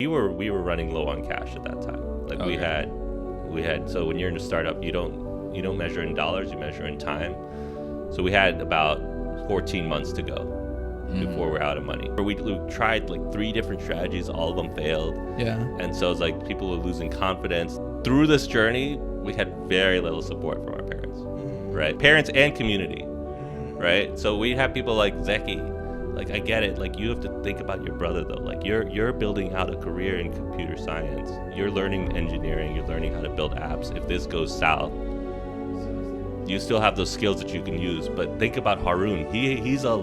We were running low on cash at that time. Like we had so when you're in a startup, you don't measure in dollars, you measure in time. So we had about 14 months to go before we're out of money. We tried like 3 different strategies, all of them failed. Yeah. And so it's like people were losing confidence. Through this journey, we had very little support from our parents, right? Parents and community, right? So we have people like Zeki. Like, I get it. Like, you have to think about your brother, though. Like, you're building out a career in computer science. You're learning engineering. You're learning how to build apps. If this goes south, you still have those skills that you can use. But think about Harun. He's a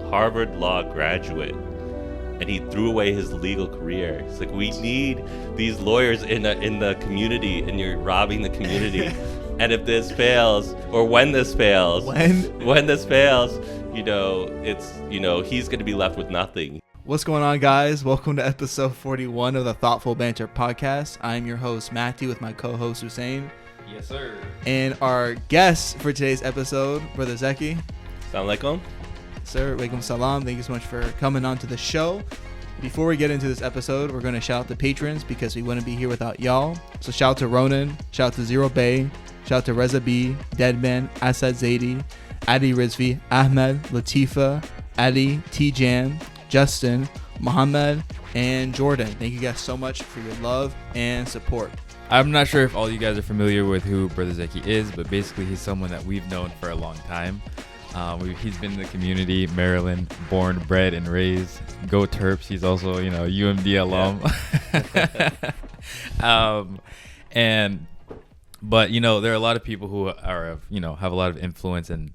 Harvard Law graduate, and he threw away his legal career. It's like, we need these lawyers in the community, and you're robbing the community. And if this fails, or when this fails, he's going to be left with nothing. What's going on, guys? Welcome to episode 41 of the Thoughtful Banter Podcast. I'm your host, Matthew, with my co-host, Hussein. Yes, sir. And our guest for today's episode, Brother Zeki. Assalamu alaikum. Sir, walaikum salam. Thank you so much for coming on to the show. Before we get into this episode, we're going to shout out the patrons because we wouldn't be here without y'all. So shout out to Ronan, shout out to Zero Bay, shout out to Reza B, Deadman, Asad Zaidi, Adi Rizvi, Ahmed, Latifa, Ali, T-Jam, Justin, Muhammad, and Jordan. Thank you guys so much for your love and support. I'm not sure if all you guys are familiar with who Brother Zeki is, but basically he's someone that we've known for a long time. He's been in the community, Maryland, born, bred, and raised. Go Terps. He's also, UMD alum. Yeah. But there are a lot of people who have a lot of influence and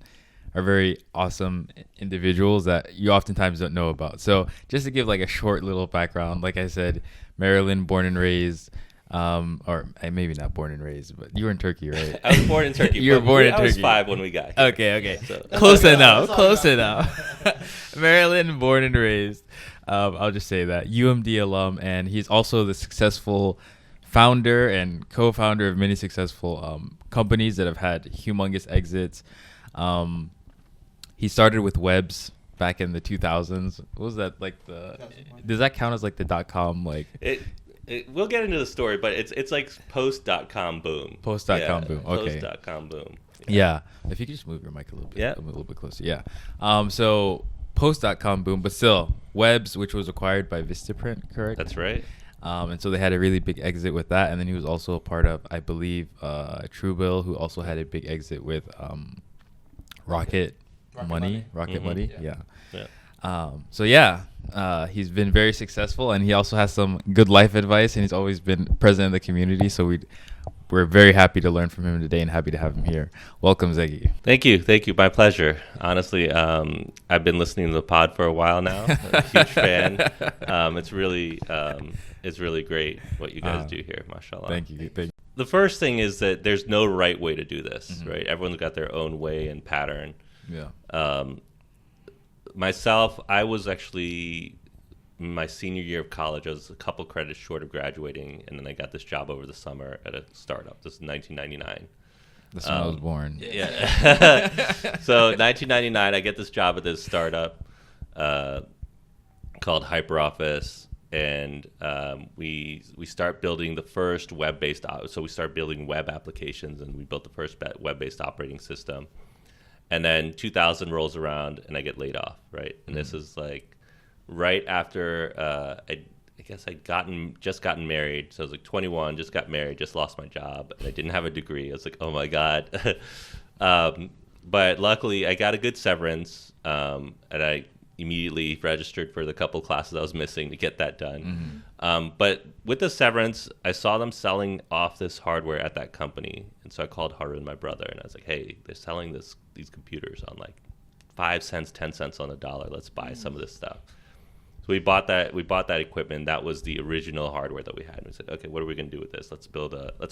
are very awesome individuals that you oftentimes don't know about. So just to give like a short little background, like I said, Maryland, born and raised, or maybe not born and raised, but you were in Turkey, right? I was born in Turkey. You were born in Turkey. I was 5 when we got here. Okay. So. Close enough. Maryland, born and raised. I'll just say that. UMD alum, and he's also the successful founder and co-founder of many successful companies that have had humongous exits. He started with webs back in the 2000s. What was that like? Does that count as like the .com like? We'll get into the story, but it's like post.com boom. Post.com boom. Okay. Post.com boom. Yeah. If you could just move your mic a little bit. Yeah. A little bit closer. Yeah. So post.com boom, but still webs, which was acquired by Vistaprint, correct? That's right. And so they had a really big exit with that. And then he was also a part of, I believe, TrueBill, who also had a big exit with Rocket Money. Yeah. He's been very successful, and he also has some good life advice, and he's always been present in the community. So we're very happy to learn from him today and happy to have him here. Welcome, Zeki. Thank you. My pleasure. Honestly, I've been listening to the pod for a while now. I'm a huge fan. It's really great what you guys do here, mashallah. Thank you. The first thing is that there's no right way to do this, right? Everyone's got their own way and pattern. Yeah. Myself, I was actually my senior year of college. I was a couple credits short of graduating, and then I got this job over the summer at a startup. This is 1999. That's when I was born. Yeah. So 1999, I get this job at this startup called HyperOffice, and we start building the first web-based. So we start building web applications, and we built the first web-based operating system. And then 2000 rolls around, and I get laid off, right? And this is like right after I guess I'd just gotten married. So I was like 21, just got married, just lost my job, and I didn't have a degree. I was like, oh my god. But luckily, I got a good severance, and I immediately registered for the couple classes I was missing to get that done. But with the severance, I saw them selling off this hardware at that company, and so I called Harun, my brother, and I was like, hey, they're selling these computers on like 5 cents, 10 cents on the dollar. Let's buy some of this stuff. So we bought that equipment. That was the original hardware that we had. And we said, okay, what are we going to do with this? Let's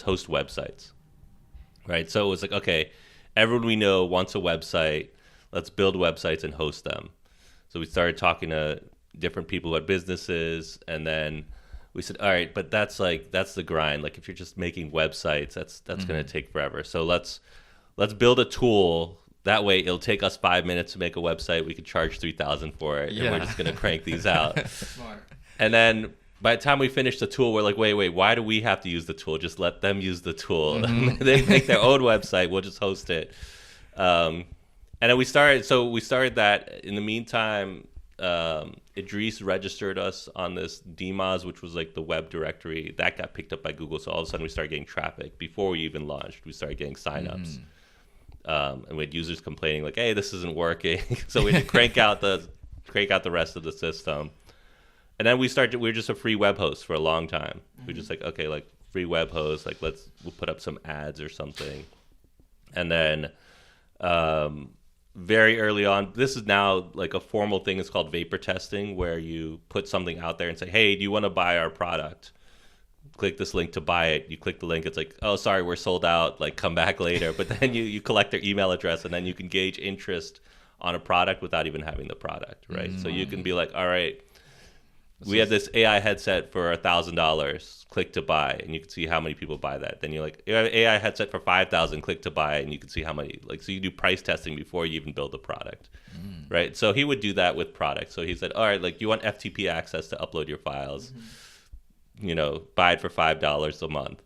host websites, right? So it was like, okay, everyone we know wants a website. Let's build websites and host them. So we started talking to different people who had businesses, and then we said, all right, but that's the grind. Like if you're just making websites, that's going to take forever. So let's build a tool. That way it'll take us 5 minutes to make a website. We could charge $3,000 for it, and we're just going to crank these out. Smart. And then by the time we finished the tool, we're like, wait, why do we have to use the tool? Just let them use the tool. They make their own website. We'll just host it. And then we started that. In the meantime, Idris registered us on this DMOZ, which was like the web directory. That got picked up by Google. So all of a sudden we started getting traffic. Before we even launched, we started getting signups. And we had users complaining like, hey, this isn't working. So we had to crank out the rest of the system. And then we were just a free web host for a long time. We just like, okay, like free web host, like we'll put up some ads or something. And then very early on, this is now like a formal thing. It's called vapor testing, where you put something out there and say, hey, do you want to buy our product? Click this link to buy it. You click the link. It's like, oh, sorry, we're sold out. Like, come back later. But then you collect their email address, and then you can gauge interest on a product without even having the product, right? So you can be like, all right, we have this AI headset for $1,000. Click to buy, and you can see how many people buy that. Then you're like, you have an AI headset for $5,000. Click to buy, and you can see how many. Like, so you do price testing before you even build the product, right? So he would do that with products. So he said, all right, like, you want FTP access to upload your files? You know, buy it for $5 a month.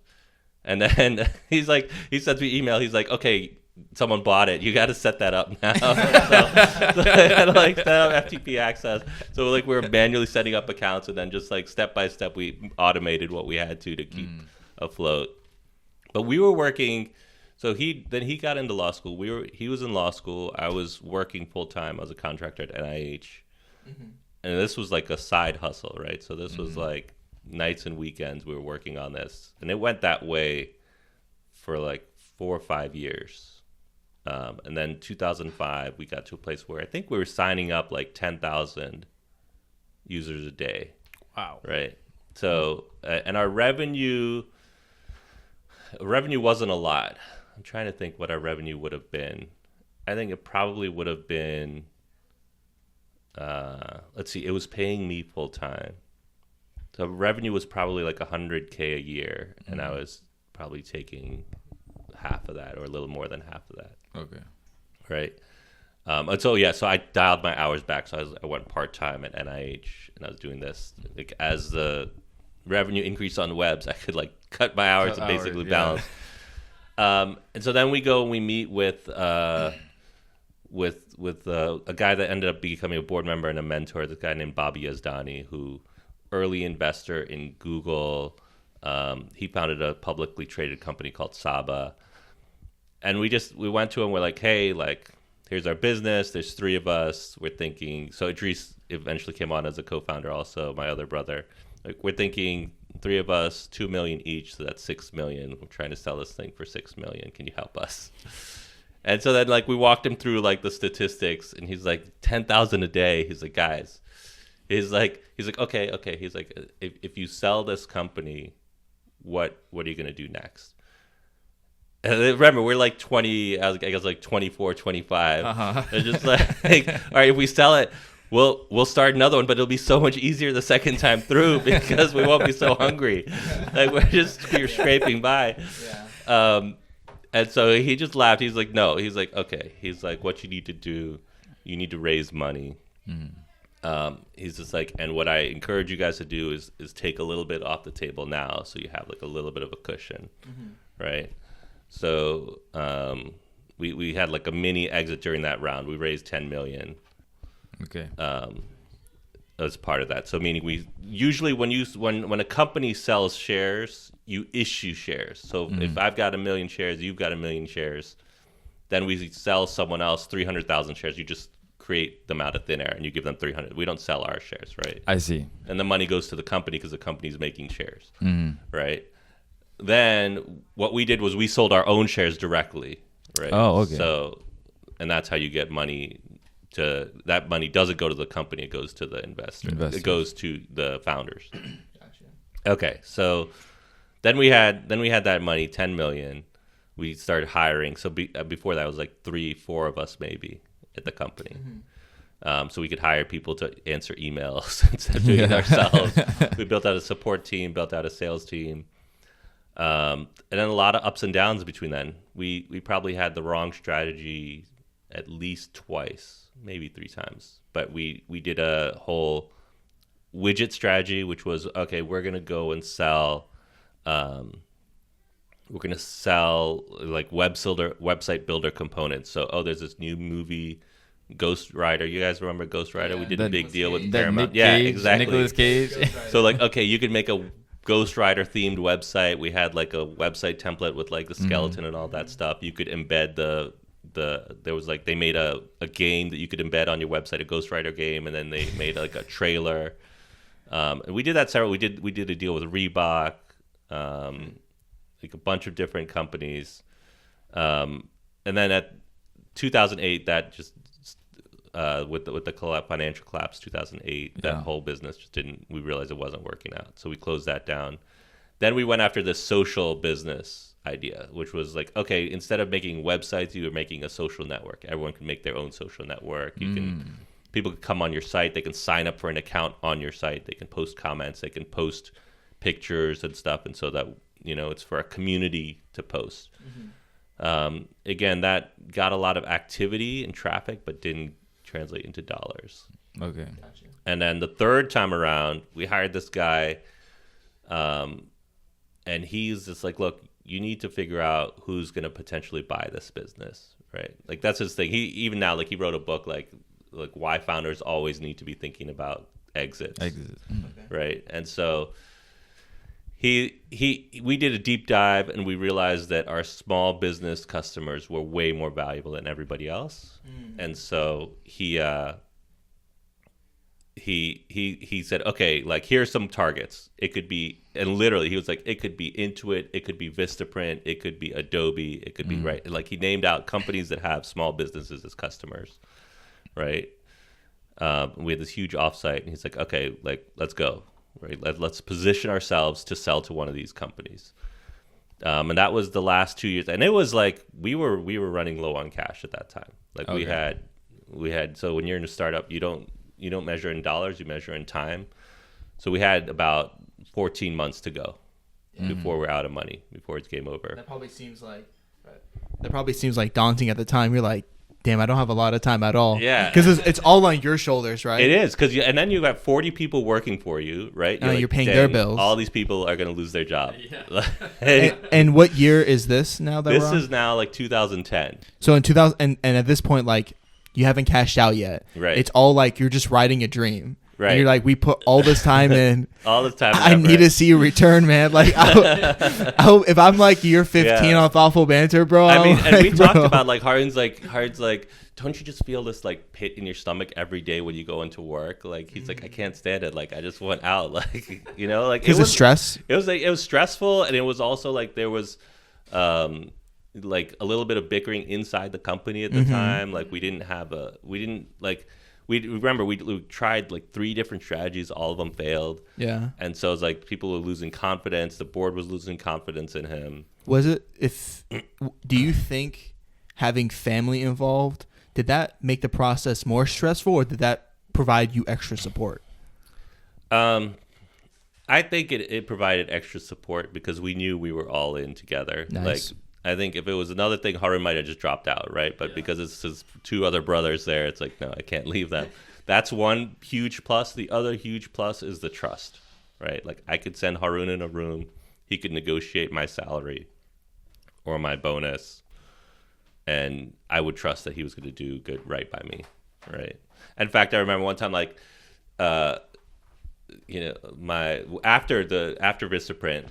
And then he sends me email. He's like, okay, someone bought it. You got to set that up now. so I had to like set up FTP access. So like we were manually setting up accounts, and then just like step by step, we automated what we had to keep afloat. But we were working. So he got into law school. He was in law school. I was working full time. I was a contractor at NIH, and this was like a side hustle, right? So this was like nights and weekends we were working on this, and it went that way for like 4 or 5 years. And then 2005, we got to a place where I think we were signing up like 10,000 users a day. Wow. Right. So, and our revenue wasn't a lot. I'm trying to think what our revenue would have been. I think it probably would have been, let's see, it was paying me full time. So revenue was probably like $100K a year, and I was probably taking half of that or a little more than half of that. Okay. Right. And so I dialed my hours back. So I went part-time at NIH, and I was doing this. Like, as the revenue increased on the webs, I could like cut my hours to basically balance. And so then we meet with a guy that ended up becoming a board member and a mentor, this guy named Bobby Yazdani, who early investor in Google. He founded a publicly traded company called Saba. And we went to him. We're like, hey, like, here's our business. There's 3 of us. We're thinking. So Idris eventually came on as a co-founder, also my other brother. Like, we're thinking 3 of us, $2 million each. So that's $6 million. We're trying to sell this thing for $6 million. Can you help us? And so then like we walked him through like the statistics, and he's like 10,000 a day. He's like, guys, he's like, okay. He's like, if you sell this company, what are you gonna do next? And remember, we're like 20, I guess like 24, 25. It's just like, all right, if we sell it, we'll start another one, but it'll be so much easier the second time through because we won't be so hungry. Like we're scraping by. Yeah. And so he just laughed. He's like, no. He's like, okay. He's like, what you need to do, you need to raise money. He's just like, and what I encourage you guys to do is take a little bit off the table now, so you have like a little bit of a cushion, right? So we had like a mini exit during that round. We raised $10 million. Okay. As part of that. So meaning we usually when a company sells shares, you issue shares. So if I've got 1 million shares, you've got 1 million shares, then we sell someone else 300,000 shares. You just create them out of thin air and you give them 300. We don't sell our shares, right? I see. And the money goes to the company because the company's making shares, right? Then what we did was we sold our own shares directly, right? Oh, okay. So, and that's how you get money. That money doesn't go to the company; it goes to the investor. It goes to the founders. Gotcha. Okay, so then we had that money, $10 million. We started hiring. So before that, it was like 3-4 of us maybe at the company. So we could hire people to answer emails instead of doing it ourselves. We built out a support team, built out a sales team. And then a lot of ups and downs between then. We probably had the wrong strategy at least twice, maybe 3 times. But we did a whole widget strategy, which was, okay, we're going to go and sell, like website builder components. So, there's this new movie, Ghost Rider. You guys remember Ghost Rider? We did a big deal with Paramount. Yeah, exactly. Nicolas Cage. So like, okay, you could make a Ghost Rider themed website. We had like a website template with like the skeleton and all that stuff. You could embed there was like, they made a game that you could embed on your website, a Ghost Rider game, and then they made like a trailer. And we did that we did a deal with Reebok, like a bunch of different companies. And then at 2008, that just with the financial collapse 2008, that whole business just we realized it wasn't working out, so we closed that down. Then we went after this social business idea, which was like, okay, instead of making websites, you were making a social network. Everyone can make their own social network. People can come on your site, they can sign up for an account on your site, they can post comments, they can post pictures and stuff, and so that it's for a community to post. Again, that got a lot of activity and traffic, but didn't translate into dollars. Okay. Gotcha. And then the third time around, we hired this guy, and he's just like, look, you need to figure out who's going to potentially buy this business, right? Like, that's his thing. He even now, like, he wrote a book like why founders always need to be thinking about exits. Right? And so we did a deep dive, and we realized that our small business customers were way more valuable than everybody else. And so he said, okay, like, here's some targets. It could be, and literally he was like, it could be Intuit, it could be Vistaprint, it could be Adobe, it could be, right? Like, he named out companies that have small businesses as customers, right? We had this huge offsite, and he's like, okay, like, let's go. Right, let's position ourselves to sell to one of these companies, and that was the last 2 years. And it was like we were running low on cash at that time. Like, we had. So when you're in a startup, you don't measure in dollars, you measure in time. So we had about 14 months to go before we're out of money, before it's game over. That probably seems like daunting at the time. You're like, damn, I don't have a lot of time at all. Yeah. Because it's all on your shoulders, right? It is. And then you got 40 people working for you, right? You're paying their bills. All these people are going to lose their job. Yeah. and what year is this now that this we're on? is now like 2010. So in 2000, and at this point, like, you haven't cashed out yet. Right. It's all like you're just riding a dream. Right. And you're like, we put all this time in. All this time. I need to see a return, man. Like, I hope if I'm like year 15 on Thoughtful Banter, bro. I mean, and like, we talked about, like, Harden's like, don't you just feel this like pit in your stomach every day when you go into work? Like, he's like, I can't stand it. Like, I just want out. Like, like, it was stress. It was stressful, and it was also like there was, like, a little bit of bickering inside the company at the time. Like, we tried like 3 different strategies, all of them failed. Yeah. And so it's like people were losing confidence. The board was losing confidence in him. Do you think having family involved, did that make the process more stressful, or did that provide you extra support? I think it provided extra support because we knew we were all in together. Nice. Like, I think if it was another thing, Harun might have just dropped out, right? But because it's his 2 other brothers there, it's like, no, I can't leave them. That's one huge plus. The other huge plus is the trust, right? Like, I could send Harun in a room. He could negotiate my salary or my bonus, and I would trust that he was going to do good right by me, right? In fact, I remember one time, like, after Vistaprint,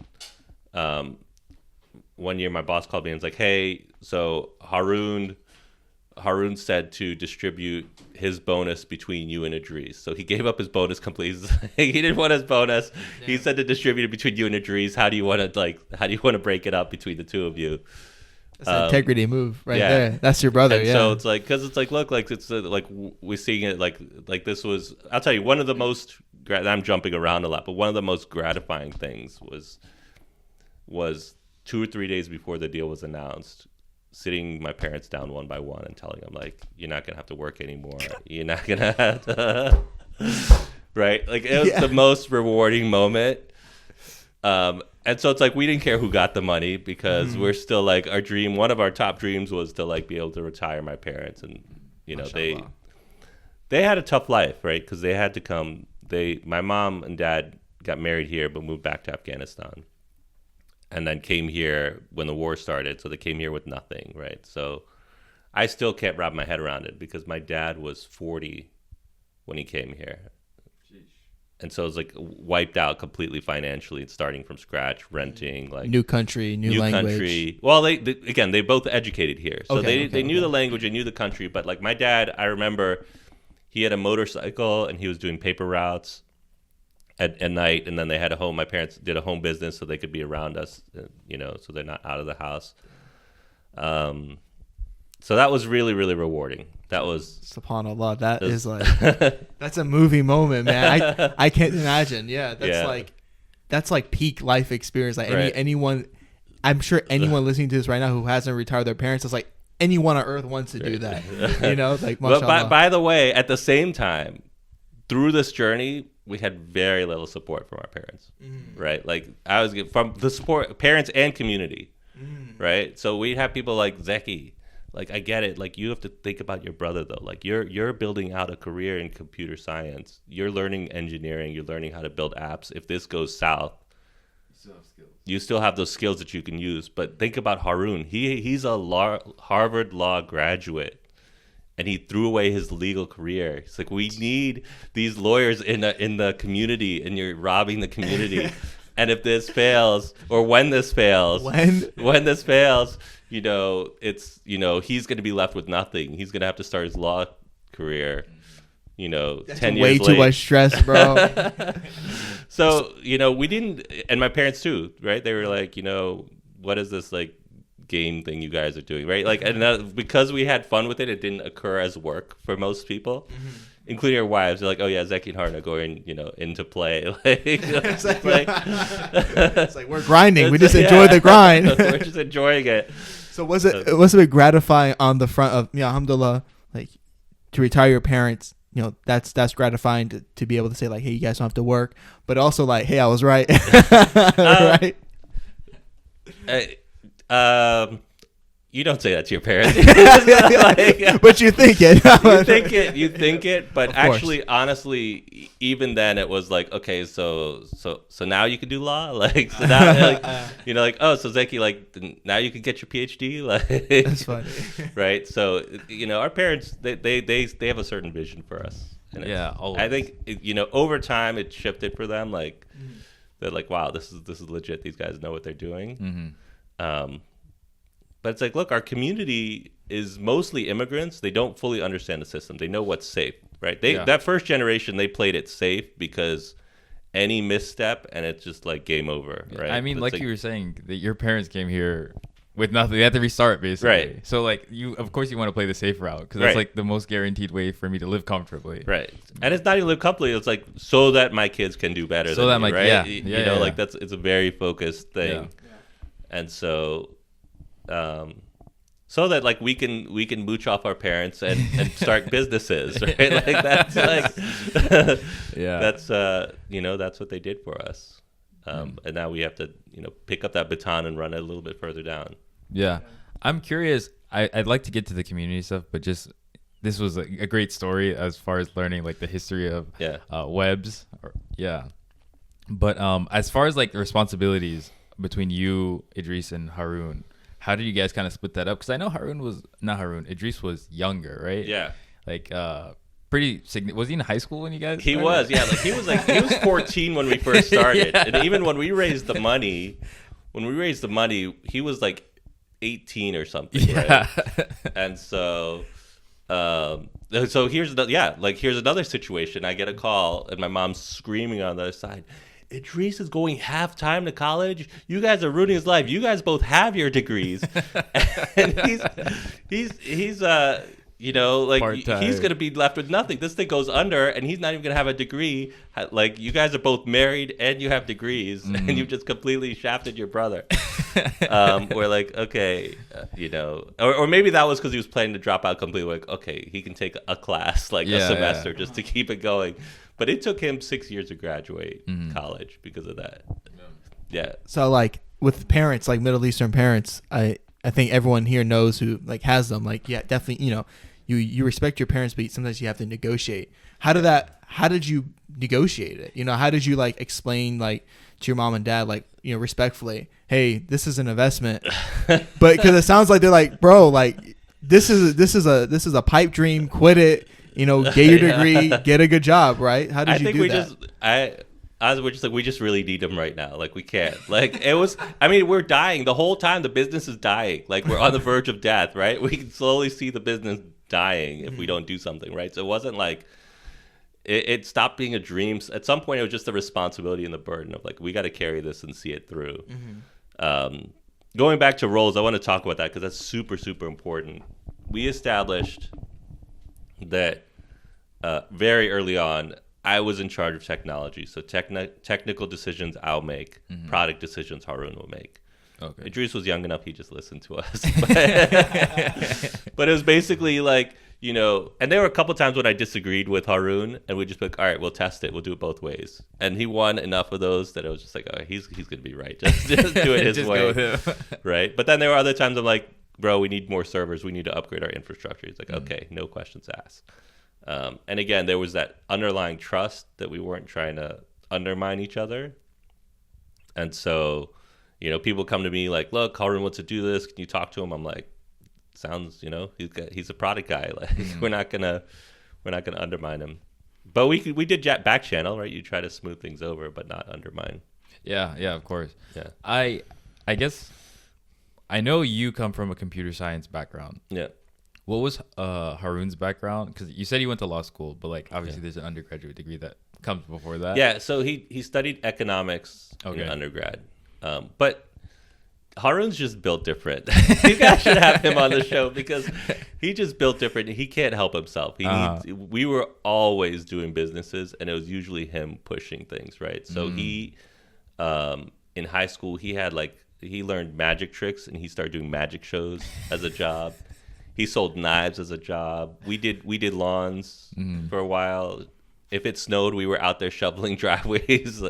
one year my boss called me and was like, hey, so Harun said to distribute his bonus between you and Idris. So he gave up his bonus completely. He didn't want his bonus. Yeah. He said to distribute it between you and Idris. How do you want to break it up between the 2 of you? That's an integrity move right there. That's your brother. And so it's like, because it's like, look, like, it's like we're seeing it like this was, I'll tell you, one of the most, I'm jumping around a lot, but one of the most gratifying things was 2 or 3 days before the deal was announced, sitting my parents down one by one and telling them, like, you're not going to have to work anymore. You're not going to have to, right? Like, it was the most rewarding moment. And so it's like, we didn't care who got the money because we're still like, one of our top dreams was to like be able to retire my parents. And, they had a tough life, right? Because they had to come my mom and dad got married here, but moved back to Afghanistan, and then came here when the war started. So they came here with nothing, right? So I still can't wrap my head around it because my dad was 40 when he came here. And so it's like wiped out completely financially, starting from scratch, renting, like new country, new language. Country. Well, they both educated here, so they knew the language and knew the country. But like my dad, I remember he had a motorcycle and he was doing paper routes at night, and then they had a home. My parents did a home business so they could be around us, so they're not out of the house. So that was really, really rewarding. That was subhanallah. That is like that's a movie moment, man. I can't imagine. Yeah, that's like peak life experience. Like anyone, I'm sure anyone listening to this right now who hasn't retired their parents is like anyone on earth wants to do that. Like mashallah. But by the way, at the same time, through this journey, we had very little support from our parents. Right? Like I was from the support, parents and community. Right? So we'd have people like Zeki. Like, I get it. Like, you have to think about your brother, though. Like, you're building out a career in computer science. You're learning engineering. You're learning how to build apps. If this goes south, you still have those skills that you can use. But think about Harun. He's a Harvard Law graduate, and he threw away his legal career. It's like, we need these lawyers in the community, and you're robbing the community. And if this fails, or when this fails, it's, he's going to be left with nothing. He's going to have to start his law career, That's 10 years way late. too much stress, bro. So, we didn't, and my parents too, right? They were like, what is this like game thing you guys are doing, right? Like, and because we had fun with it, it didn't occur as work for most people. Including our wives. They're like, oh yeah, Zeki and Harun are going, into play. It's like we're grinding. We just enjoy the grind. We're just enjoying it. So was it gratifying on the front of, alhamdulillah, like to retire your parents? That's gratifying to be able to say like, hey, you guys don't have to work, but also like, hey, I was right. Right. You don't say that to your parents. But you think it. You think it. But actually, honestly, even then, it was like, okay, so now you can do law. Like, so now, oh, so Zeki, like, now you can get your PhD. Like, that's funny, right? So, our parents, they have a certain vision for us. And always. I think, over time, it shifted for them. Like, they're like, wow, this is legit. These guys know what they're doing. But it's like, look, our community is mostly immigrants. They don't fully understand the system. They know what's safe, right? That first generation, they played it safe because any misstep and it's just like game over, right? I mean, like you were saying, that your parents came here with nothing. They had to restart, basically. Right. So, like, of course you want to play the safe route because that's like the most guaranteed way for me to live comfortably. Right. And it's not even live comfortably. It's like so that my kids can do better than me, right? Like it's a very focused thing. Yeah. And so... so that like we can mooch off our parents and start businesses, right? Like that's like that's that's what they did for us, and now we have to pick up that baton and run it a little bit further down. Yeah, I'm curious. I'd like to get to the community stuff, but just this was a great story as far as learning like the history of webs. But as far as like the responsibilities between you, Idris, and Harun. How did you guys kind of split that up? Because I know Idris was younger, right? Yeah. Like, pretty significant. Was he in high school when you guys started? He was, yeah. Like he was 14 when we first started. And even when we raised the money, he was like 18 or something, right? And so here's another situation. I get a call and my mom's screaming on the other side. Idris is going half-time to college. You guys are ruining his life. You guys both have your degrees. And he's part-time. He's going to be left with nothing. This thing goes under, and he's not even going to have a degree. Like, you guys are both married, and you have degrees, and you've just completely shafted your brother. We're like, okay, or maybe that was because he was planning to drop out completely. Like, okay, he can take a class, like a semester, just to keep it going. But it took him 6 years to graduate college because of that. Yeah. So like with parents, like Middle Eastern parents, I think everyone here knows who like has them. Like, yeah, definitely, you respect your parents, but sometimes you have to negotiate. How did you negotiate it? You know, how did you like explain like to your mom and dad, like, you know, respectfully, hey, this is an investment, but because it sounds like they're like, bro, like this is a pipe dream, quit it, you know, get your degree, get a good job, right? How did you do that? We're just like, we just really need them right now. Like, we can't. Like, it was, I mean, we're dying. The whole time the business is dying. Like, we're on the verge of death, right? We can slowly see the business dying if we don't do something, right? So it wasn't like, it stopped being a dream. At some point, it was just the responsibility and the burden of like, we got to carry this and see it through. Going back to roles, I want to talk about that because that's super, super important. We established that very early on, I was in charge of technology. So technical decisions I'll make, product decisions Harun will make. Okay. Idris was young enough, he just listened to us. But it was basically like, you know, and there were a couple times when I disagreed with Harun, and we'd just be like, all right, we'll test it. We'll do it both ways. And he won enough of those that it was just like, oh, he's going to be right. Just do it his just way. Go with him. Right? But then there were other times I'm like, bro, we need more servers. We need to upgrade our infrastructure. He's like, okay, no questions asked. And again, there was that underlying trust that we weren't trying to undermine each other. And so, you know, people come to me like, look, Harun wants to do this. Can you talk to him? I'm like, sounds, you know, he's a product guy. Like, we're not gonna undermine him. But we did back channel, right? You try to smooth things over, but not undermine. Yeah, of course. Yeah. I guess I know you come from a computer science background. Yeah. What was Harun's background? Because you said he went to law school, but like obviously there's an undergraduate degree that comes before that. Yeah, so he studied economics in undergrad, but Harun's just built different. You guys should have him on the show because he just built different. He can't help himself. We were always doing businesses, and it was usually him pushing things, right? So he, in high school, he learned magic tricks, and he started doing magic shows as a job. He sold knives as a job. We did lawns for a while. If it snowed, we were out there shoveling driveways,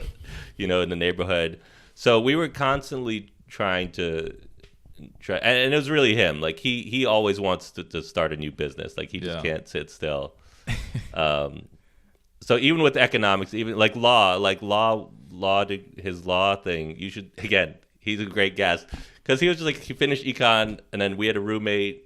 you know, in the neighborhood. So we were constantly trying to and it was really him. Like he always wants to start a new business. Like he just can't sit still. So even with economics, even like his law thing, you should, again, he's a great guest because he was just like, he finished econ, and then we had a roommate.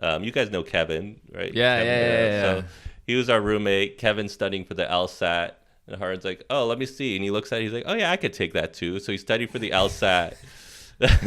You guys know Kevin, right? Yeah. So he was our roommate. Kevin studying for the LSAT, and Harun's like, oh, let me see. And he looks at it, he's like, oh yeah, I could take that too. So he studied for the LSAT. Took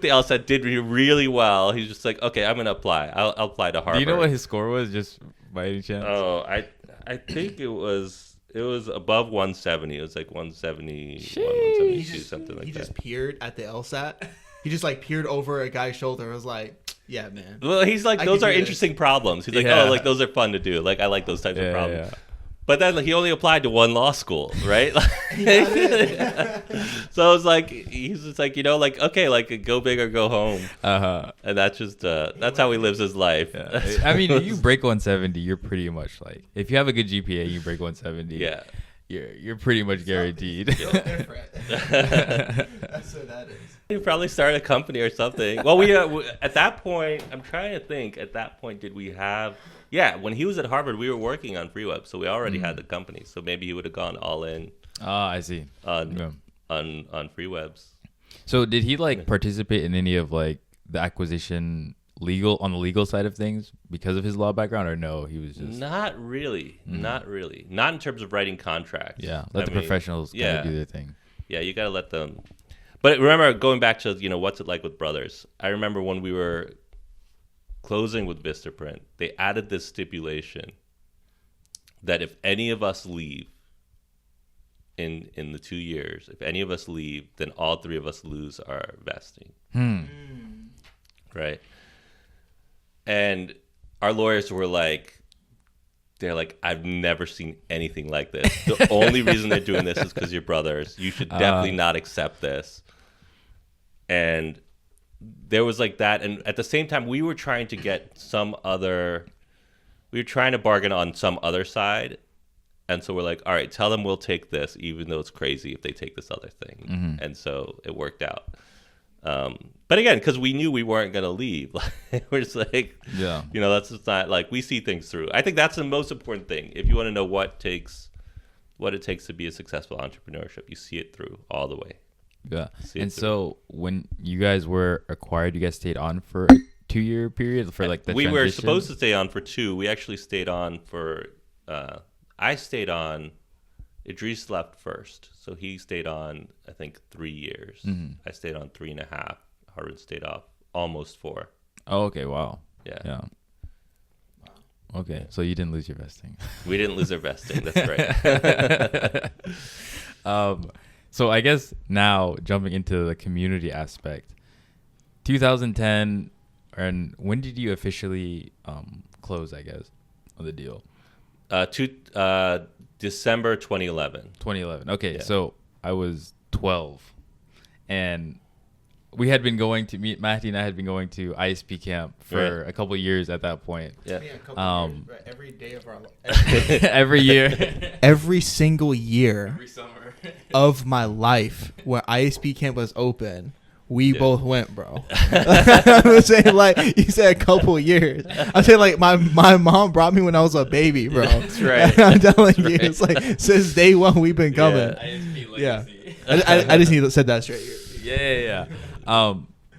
the LSAT, did really well. He's just like, okay, I'm gonna apply. I'll apply to Harvard. Do you know what his score was, just by any chance? Oh, I think it was above 170. It was like 170, 172, something like that. He just peered at the LSAT. He just like peered over a guy's shoulder and was like, yeah, man. Well, he's like, those are interesting problems. He's like, oh, like those are fun to do. Like I like those types of problems. Yeah. But then he only applied to one law school, right? So I was like, he's just like, you know, like, okay, like go big or go home. And that's just, that's how he lives his life. Yeah. I mean, you break 170, you're pretty much like, if you have a good GPA, you break 170. Yeah. You're pretty much guaranteed. That's what that is. You probably start a company or something. Well, we at that point, I'm trying to think. At that point, did we have? Yeah, when he was at Harvard, we were working on FreeWeb, so we already had the company. So maybe he would have gone all in. I see. On FreeWebs. So did he like participate in any of like the acquisition on the legal side of things because of his law background, or no? He was just not really. Not in terms of writing contracts. Yeah, let the professionals kind of do their thing. Yeah, you got to let them. But remember, going back to, you know, what's it like with brothers? I remember when we were closing with Vistaprint, they added this stipulation that if any of us leave in the 2 years, if any of us leave, then all three of us lose our vesting. Right? And our lawyers were like, they're like, I've never seen anything like this. The only reason they're doing this is because you're brothers. You should definitely not accept this. And there was like that. And at the same time, we were trying to get we were trying to bargain on some other side. And so we're like, all right, tell them we'll take this, even though it's crazy if they take this other thing. And so it worked out. But again, because we knew we weren't going to leave, we're just like, Yeah. that's just not like we see things through. I think that's the most important thing. If you want to know what it takes to be a successful entrepreneurship, you see it through all the way. Yeah. And so when you guys were acquired, you guys stayed on for a 2-year period for like the We transition? were supposed to stay on for 2. We actually stayed on for, I stayed on, Idris left first. So he stayed on, I think, 3 years. Mm-hmm. I stayed on 3.5. Harun stayed off almost 4. Oh, okay. Wow. Yeah. Okay. So you didn't lose your vesting. We didn't lose our vesting. That's right. So I guess now jumping into the community aspect, 2010, and when did you officially close, I guess, on the deal? December 2011. 2011. Okay, Yeah. so I was 12, and we had been going to Matthew and I had been going to ISP camp for Right. a couple of years at that point. Yeah. Every day of our life. Every year. Every single year Every summer. of my life when ISP camp was open, we both went, bro. I'm saying, like, you said a couple years. I'm saying, like, my mom brought me when I was a baby, bro. That's right. I'm telling you, right. it's like since day one we've been coming. ISP Yeah. legacy. I just need to set that straight here. Yeah.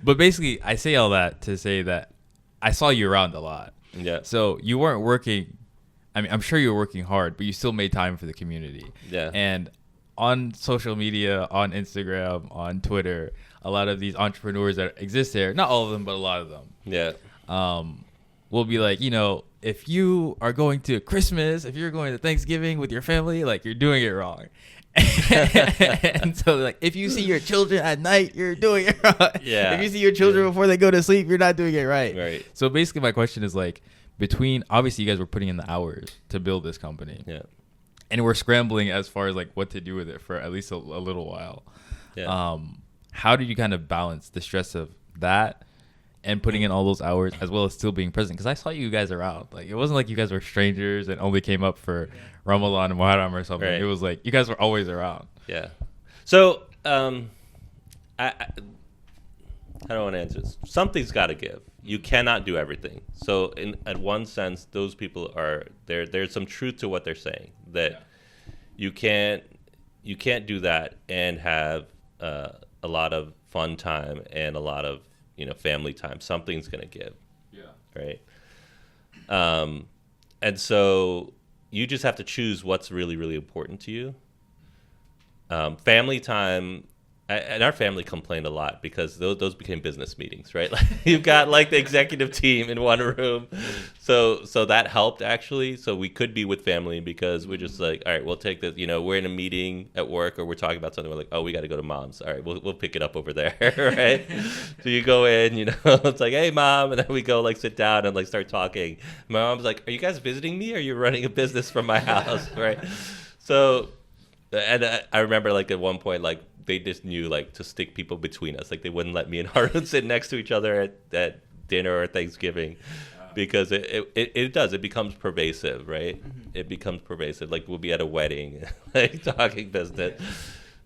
But basically, I say all that to say that I saw you around a lot. Yeah. So you weren't working. I mean, I'm sure you were working hard, but you still made time for the community. Yeah. And on social media, on Instagram, on Twitter, a lot of these entrepreneurs that exist there, not all of them, but a lot of them, Yeah. will be like, if you are going to Christmas, if you're going to Thanksgiving with your family, like, you're doing it wrong. And so, like, if you see your children at night, you're doing it wrong. Yeah. If you see your children before they go to sleep, you're not doing it right. Right. So basically, my question is, like, obviously you guys were putting in the hours to build this company. Yeah. And we're scrambling as far as, like, what to do with it for at least a little while. Yeah. How did you kind of balance the stress of that and putting in all those hours as well as still being present? Because I saw you guys around. Like, it wasn't like you guys were strangers and only came up for Ramadan and Muharram or something. Right. It was like you guys were always around. Yeah. So, I don't want to answer this. Something's got to give. You cannot do everything. So, in one sense, those people are there. There's some truth to what they're saying that you can't do that and have a lot of fun time and a lot of family time. Something's gonna give. Yeah. Right. And so you just have to choose what's really, really important to you. Family time, and our family complained a lot because those became business meetings, right? Like, you've got like the executive team in one room, so that helped actually. So we could be with family because we're just like, all right, we'll take this. We're in a meeting at work or we're talking about something. We're like, oh, we got to go to mom's. All right, we'll pick it up over there, right? So you go in, it's like, hey, mom, and then we go like sit down and like start talking. My mom's like, are you guys visiting me? Or are you running a business from my house, right? So, and I remember like at one point like, they just knew like to stick people between us. Like they wouldn't let me and Harun sit next to each other at dinner or Thanksgiving because it becomes pervasive, right? Mm-hmm. It becomes pervasive. Like we'll be at a wedding, like talking business.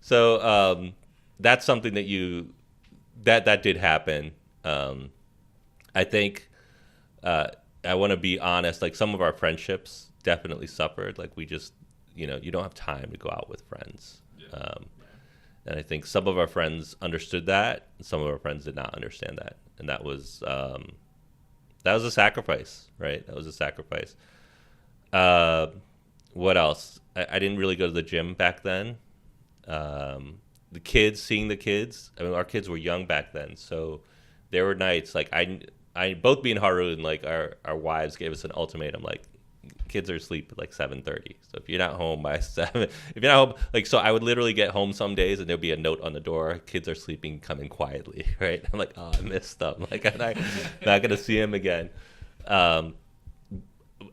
So that's something that did happen. I think I want to be honest, like some of our friendships definitely suffered. Like we just, you don't have time to go out with friends. And I think some of our friends understood that, and some of our friends did not understand that, and that was a sacrifice, right? That was a sacrifice. What else? I didn't really go to the gym back then. Seeing the kids. I mean, our kids were young back then, so there were nights like I both me and Harun, like our wives gave us an ultimatum, like. Kids are asleep at like 7:30. So if you're not home by 7, if you're not home, like, so I would literally get home some days and there'd be a note on the door, kids are sleeping, come in quietly, right? I'm like, oh, I missed them. Like, I'm not going to see him again. And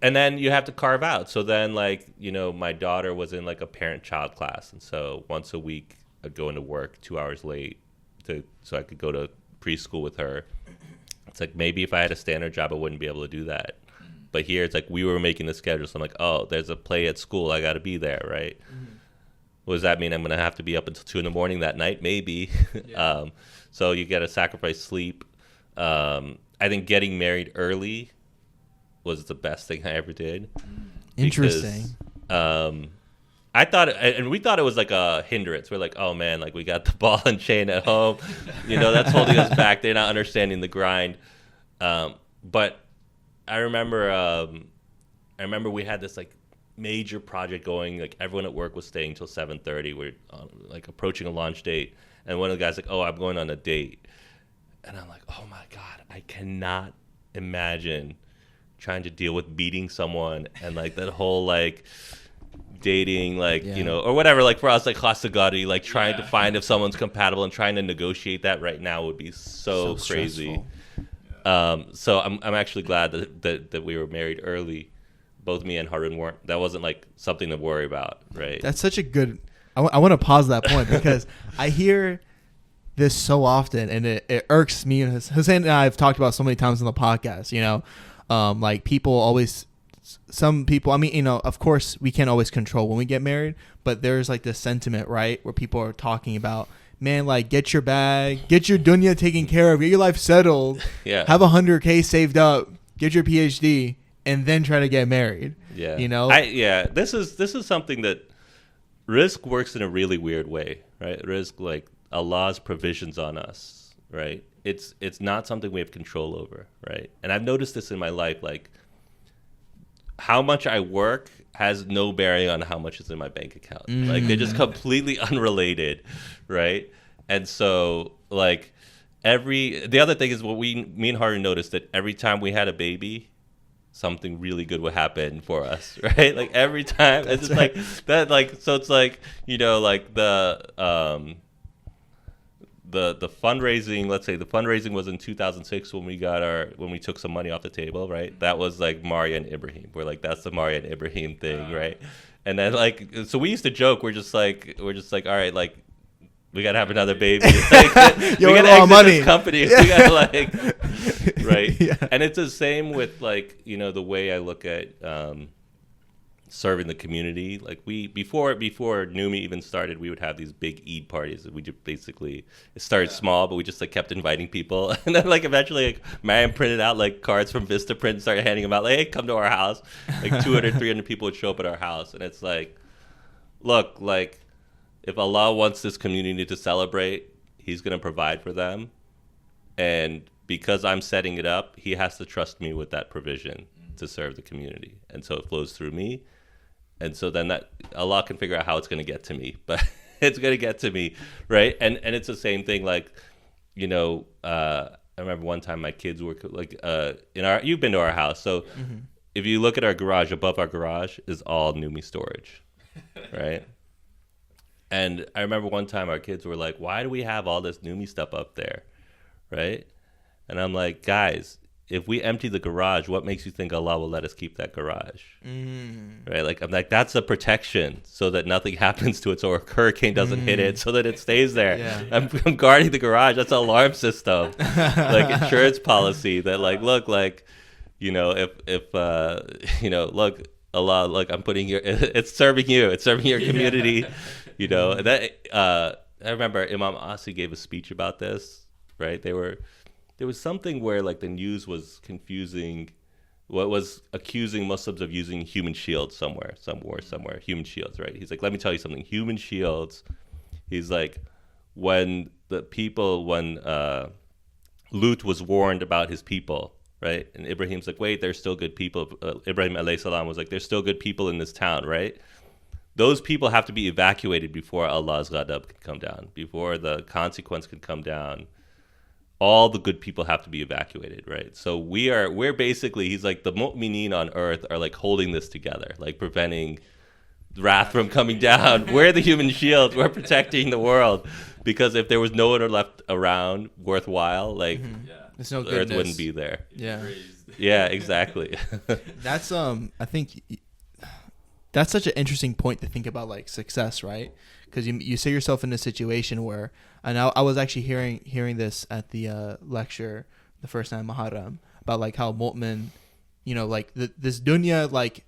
then you have to carve out. So then, like, my daughter was in like a parent-child class. And so once a week I'd go into work 2 hours late so I could go to preschool with her. It's like maybe if I had a standard job, I wouldn't be able to do that. But here it's like we were making the schedule, so I'm like, oh, there's a play at school, I got to be there, right? What does that mean? I'm going to have to be up until 2 a.m. that night? Maybe. Yeah. So you got to sacrifice sleep. I think getting married early was the best thing I ever did. Interesting. Because, I thought, and we thought it was like a hindrance. We're like, oh man, like we got the ball and chain at home. That's holding us back. They're not understanding the grind. But I remember we had this like major project going. Like everyone at work was staying till 7:30. We're like approaching a launch date, and one of the guys like, "Oh, I'm going on a date," and I'm like, "Oh my god, I cannot imagine trying to deal with meeting someone and like that whole like dating, like or whatever. Like for us, like Khasagari, like trying to find if someone's compatible and trying to negotiate that right now would be so crazy." So I'm actually glad that we were married early. Both me and Harun weren't. That wasn't like something to worry about, right? That's such a good. I want to pause that point because I hear this so often, and it irks me. And Hussein and I have talked about so many times on the podcast. Like people always. Some people. I mean, of course, we can't always control when we get married, but there's like this sentiment, right, where people are talking about, man, like get your bag, get your dunya taken care of, get your life settled, have $100K saved up, get your PhD. And then try to get married. Yeah. This is something that risk works in a really weird way, right? Risk, like Allah's provisions on us, right? It's not something we have control over, right? And I've noticed this in my life, like how much I work has no bearing on how much is in my bank account. Like they're just completely unrelated, right? And so like the other thing is me and Harun noticed that every time we had a baby, something really good would happen for us, right? Like every time, it's just like that. Like so, it's like like the fundraising. Let's say the fundraising was in 2006 when we took some money off the table, right? That was like Maria and Ibrahim. We're like, that's the Maria and Ibrahim thing, right? And then like, so we used to joke. We're just like, all right, like. We gotta have another baby. Like, we gotta exit this company. Yeah. We gotta like, right? Yeah. And it's the same with like the way I look at serving the community. Like before NWMI even started, we would have these big Eid parties. We just basically it started small, but we just like kept inviting people, and then like eventually like Mariam printed out like cards from Vistaprint and started handing them out. Like, hey, come to our house. Like 200, 300 people would show up at our house, and it's like, look, like. If Allah wants this community to celebrate, He's going to provide for them. And because I'm setting it up, He has to trust me with that provision to serve the community. And so it flows through me. And so then that Allah can figure out how it's going to get to me. But it's going to get to me, right? And it's the same thing. Like, I remember one time my kids were like, you've been to our house. So if you look at our garage, above our garage is all NWMI storage, right? And I remember one time our kids were like, why do we have all this NWMI stuff up there, right? And I'm like, guys, if we empty the garage, what makes you think Allah will let us keep that garage, right? Like, I'm like, that's a protection so that nothing happens to it, so a hurricane doesn't hit it, so that it stays there. Yeah. I'm guarding the garage. That's an alarm system, like insurance policy that like, look, like, if look, Allah, look, I'm putting it's serving you. It's serving your community. And that I remember Imam Asi gave a speech about this, right? There was something where like the news was confusing, was accusing Muslims of using human shields somewhere, human shields, right? He's like, let me tell you something, human shields. He's like, when Lut was warned about his people, right? And Ibrahim's like, wait, there's still good people. Ibrahim alayhi salam was like, there's still good people in this town, right? Those people have to be evacuated before Allah's ghadab can come down, before the consequence can come down. All the good people have to be evacuated, right? So we're basically, he's like, the mu'mineen on earth are like holding this together, like preventing wrath from coming down. We're the human shield. We're protecting the world. Because if there was no one left around worthwhile, like there's no the earth wouldn't be there. Yeah. Yeah, exactly. That's I think that's such an interesting point to think about, like success, right? Because you see yourself in a situation where, and I was actually hearing this at the lecture the first time Muharram about like how mu'min, this dunya, like,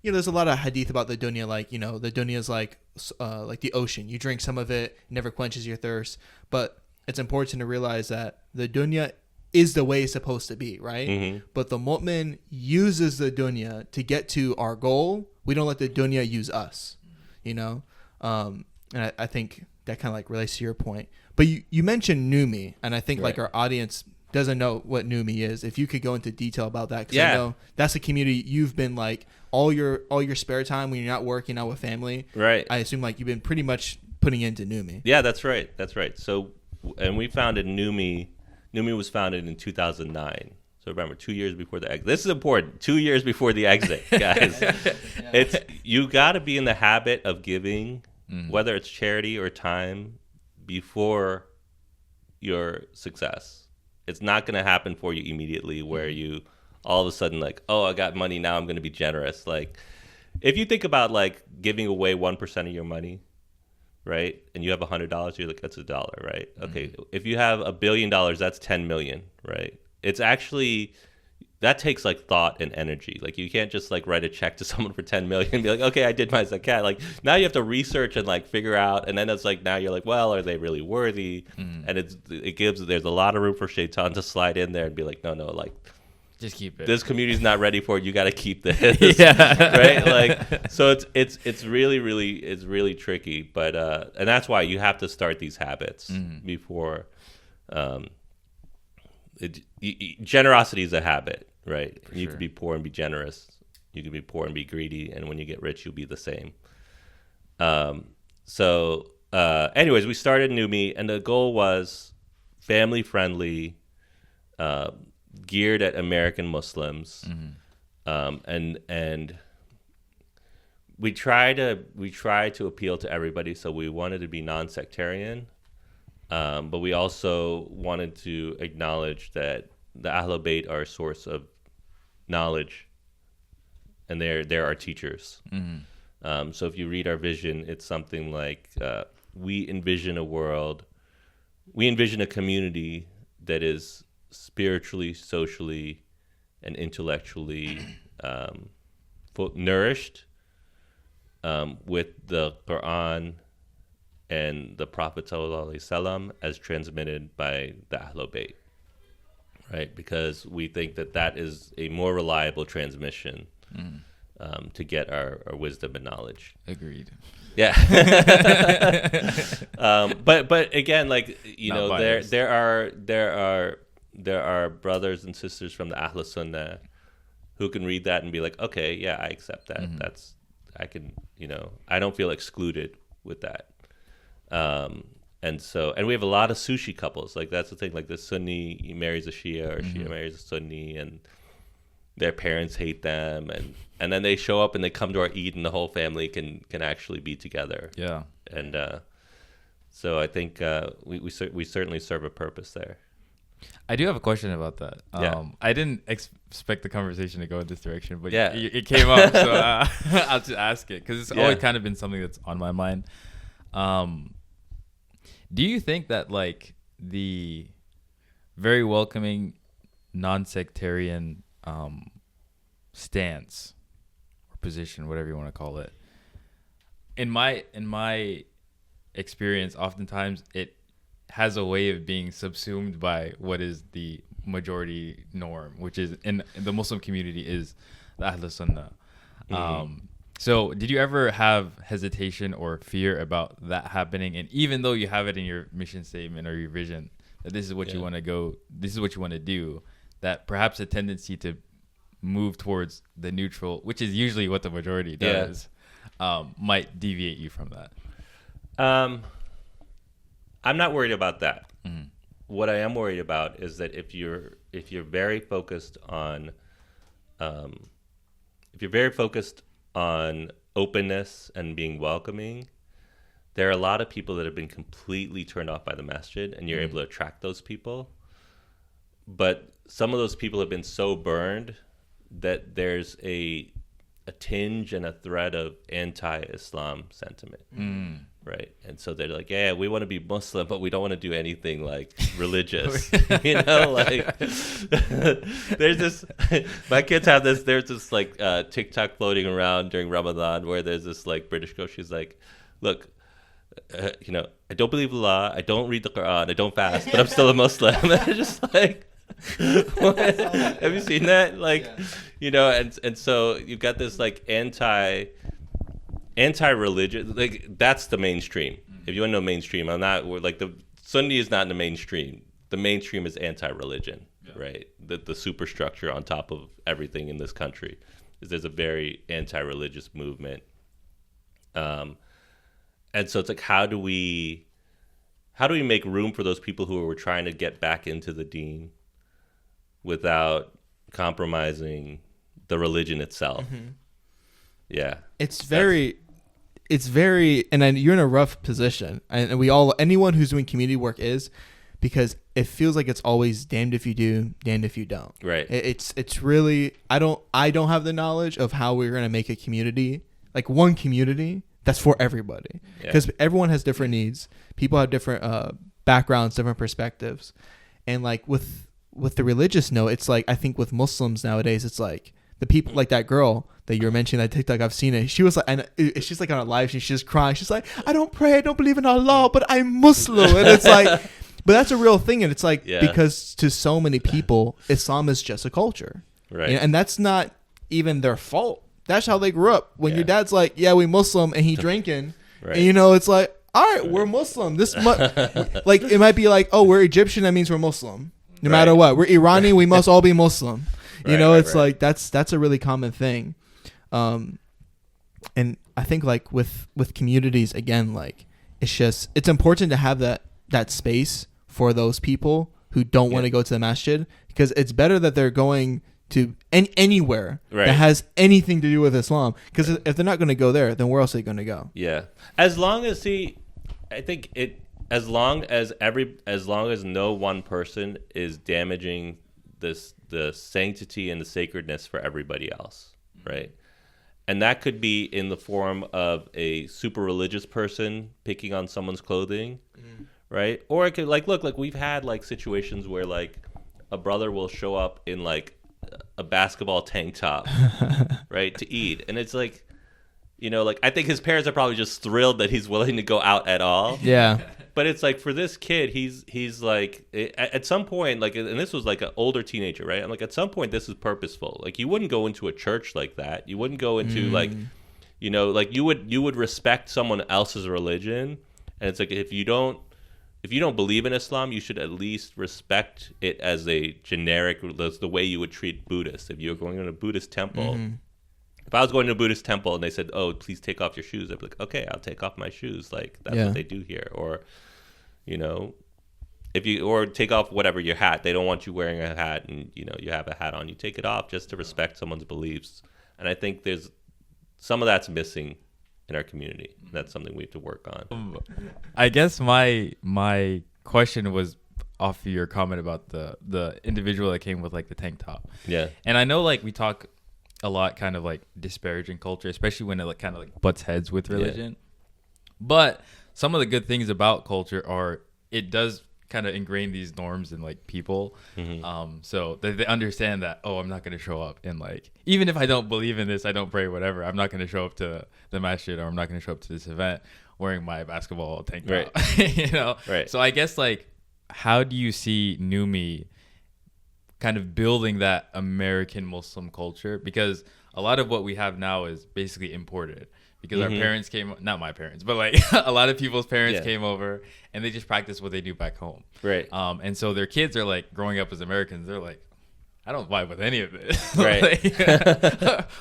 there's a lot of hadith about the dunya, like, the dunya is like like the ocean. You drink some of it, it never quenches your thirst. But it's important to realize that the dunya is the way it's supposed to be, right? Mm-hmm. But the mu'min uses the dunya to get to our goal. We don't let the dunya use us, you know? And I think that kind of like relates to your point. But you mentioned NWMI, and I think like our audience doesn't know what NWMI is. If you could go into detail about that, because I know that's a community you've been like all your spare time when you're not working out with family. Right. I assume like you've been pretty much putting into NWMI. Yeah, that's right. So, and we founded NWMI. NWMI was founded in 2009. So remember, 2 years before the exit. This is important. 2 years before the exit, guys. It's you got to be in the habit of giving, whether it's charity or time, before your success. It's not going to happen for you immediately where you all of a sudden like, oh, I got money, now I'm going to be generous. Like if you think about like giving away 1% of your money, right? And you have $100, you're like, that's $1, right? Okay. If you have $1 billion, that's 10 million, right? It's actually, that takes like thought and energy. Like you can't just like write a check to someone for 10 million and be like, okay, I did my zakat. Like now you have to research and like figure out, and then it's like, now you're like, well, are they really worthy? And there's a lot of room for shaitan to slide in there and be like, no, like, just keep it. This community's not ready for it. You got to keep this, right? Like, so it's really tricky, but and that's why you have to start these habits before. Generosity is a habit, right? You can be poor and be generous. You can be poor and be greedy, and when you get rich, you'll be the same. Anyways, we started NWMI, and the goal was family friendly. Geared at American Muslims, and we try to appeal to everybody. So we wanted to be non-sectarian, but we also wanted to acknowledge that the Ahlul Bayt are a source of knowledge, and they're our teachers. So if you read our vision, it's something like we envision a community that is spiritually, socially, and intellectually nourished with the Quran and the Prophet ﷺ as transmitted by the Ahlul Bayt, right? Because we think that is a more reliable transmission to get our wisdom and knowledge. Agreed. Yeah. But again, like, you Not know, biased. there are brothers and sisters from the Ahlul Sunnah who can read that and be like, okay, yeah, I accept that. I don't feel excluded with that. And we have a lot of sushi couples. Like that's the thing, like the Sunni marries a Shia or Shia marries a Sunni, and their parents hate them. And then they show up and they come to our Eid, and the whole family can actually be together. Yeah. And so I think we certainly serve a purpose there. I do have a question about that. I didn't expect the conversation to go in this direction, but yeah, it came up, so I'll just ask it because it's always kind of been something that's on my mind. Do you think that like the very welcoming, non-sectarian stance or position, whatever you want to call it, in my experience, oftentimes it has a way of being subsumed by what is the majority norm, which is in the Muslim community is the Ahlul Sunnah. So did you ever have hesitation or fear about that happening? And even though you have it in your mission statement or your vision that this is what you want to go, this is what you want to do, that perhaps a tendency to move towards the neutral, which is usually what the majority does, might deviate you from that? I'm not worried about that. What I am worried about is that if you're very focused on openness and being welcoming, there are a lot of people that have been completely turned off by the masjid, and you're able to attract those people. But some of those people have been so burned that there's a tinge and a thread of anti-Islam sentiment. Right. And so they're like, yeah, we want to be Muslim, but we don't want to do anything like religious. You know, like there's this, my kids have this, there's this like TikTok floating around during Ramadan where there's this like British girl. She's like, look, I don't believe Allah, I don't read the Quran, I don't fast, but I'm still a Muslim. And just like, have you seen that? Like, and so you've got this like anti-religion, like that's the mainstream. If you want to know mainstream, like the Sunni is not in the mainstream. The mainstream is anti-religion, right? The superstructure on top of everything in this country is there's a very anti-religious movement. And so it's like, how do we make room for those people who are trying to get back into the deen without compromising the religion itself? Mm-hmm. Yeah. It's very, and then you're in a rough position, and anyone who's doing community work is, because it feels like it's always damned if you do, damned if you don't. Right. It's really, I don't have the knowledge of how we're going to make a community, like one community that's for everybody, because everyone has different needs. People have different backgrounds, different perspectives. And like with the religious note, it's like, I think with Muslims nowadays, it's like the people like that girl that you were mentioning, that TikTok, I've seen it. She was like, and she's like on a live, she's just crying. She's like, I don't pray, I don't believe in Allah, but I'm Muslim. And it's like, but that's a real thing. And it's like, because to so many people, Islam is just a culture. Right. And that's not even their fault. That's how they grew up. When your dad's like, yeah, we Muslim, and he drinking, right. And it's like, all right, we're Muslim. Like, it might be like, oh, we're Egyptian, that means we're Muslim. No matter what. We're Iranian, we must all be Muslim. It's like, that's a really common thing. And I think like with communities, again, like it's important to have that space for those people who don't want to go to the masjid, because it's better that they're going to anywhere that has anything to do with Islam, because if they're not going to go there, then where else are they going to go? As long as no one person is damaging the sanctity and the sacredness for everybody else, right? And that could be in the form of a super religious person picking on someone's clothing, right? Or it could look, we've had like situations where like a brother will show up in like a basketball tank top, right, to eat. And it's like, like I think his parents are probably just thrilled that he's willing to go out at all. Yeah. But it's like, for this kid, he's like, at some point, like, and this was like an older teenager, right? I'm like, at some point, this is purposeful. Like, you wouldn't go into a church like that. You wouldn't go into like, like you would respect someone else's religion. And it's like, if you don't believe in Islam, you should at least respect it as a generic, the way you would treat Buddhists. If you're going to a Buddhist temple, if I was going to a Buddhist temple and they said, oh, please take off your shoes, I'd be like, okay, I'll take off my shoes. Like, that's what they do here. Or, or take off whatever, your hat. They don't want you wearing a hat and, you have a hat on. You take it off just to respect someone's beliefs. And I think there's some of that's missing in our community. That's something we have to work on. I guess my question was off of your comment about the individual that came with like the tank top. Yeah. And I know like we talk a lot kind of like disparaging culture, especially when it like kind of like butts heads with religion. But some of the good things about culture are it does kind of ingrain these norms in like people. So they understand that, oh, I'm not going to show up and like, even if I don't believe in this, I don't pray, whatever, I'm not going to show up to the masjid, or I'm not going to show up to this event wearing my basketball tank top. Right. So I guess like, how do you see NWMI kind of building that American Muslim culture? Because a lot of what we have now is basically imported, because our parents not my parents, but like a lot of people's parents came over and they just practice what they do back home. Right. And so their kids are like growing up as Americans. They're like, I don't vibe with any of this. Right.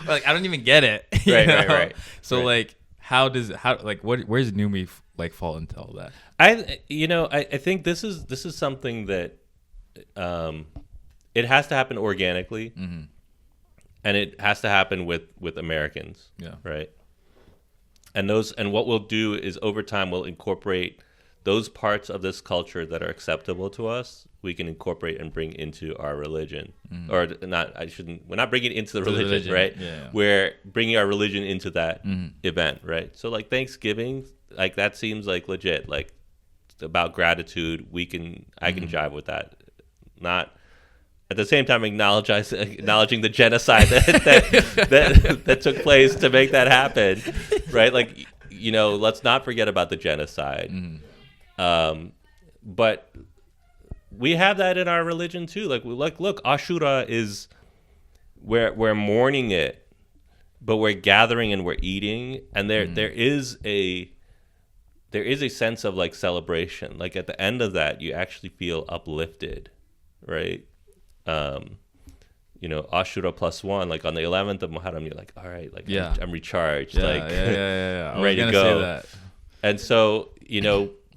like I don't even get it. Right. So like, where's NWMI like fall into all that? I think this is something that it has to happen organically, and it has to happen with Americans. Yeah. Right. And what we'll do is over time we'll incorporate those parts of this culture that are acceptable to us. We can incorporate and bring into our religion, or not. We're not bringing it into the religion, right? Yeah. We're bringing our religion into that event, right? So like Thanksgiving, like that seems like legit, like about gratitude. I can jive with that. Not at the same time acknowledging the genocide that took place to make that happen, right? Like, let's not forget about the genocide. But we have that in our religion too. Like, look, Ashura is, we're mourning it, but we're gathering and we're eating, and there is a sense of like celebration. Like at the end of that, you actually feel uplifted, right? Ashura +1, like on the 11th of Muharram, you're like, all right, like I'm recharged, I'm ready to go. Say that. And so,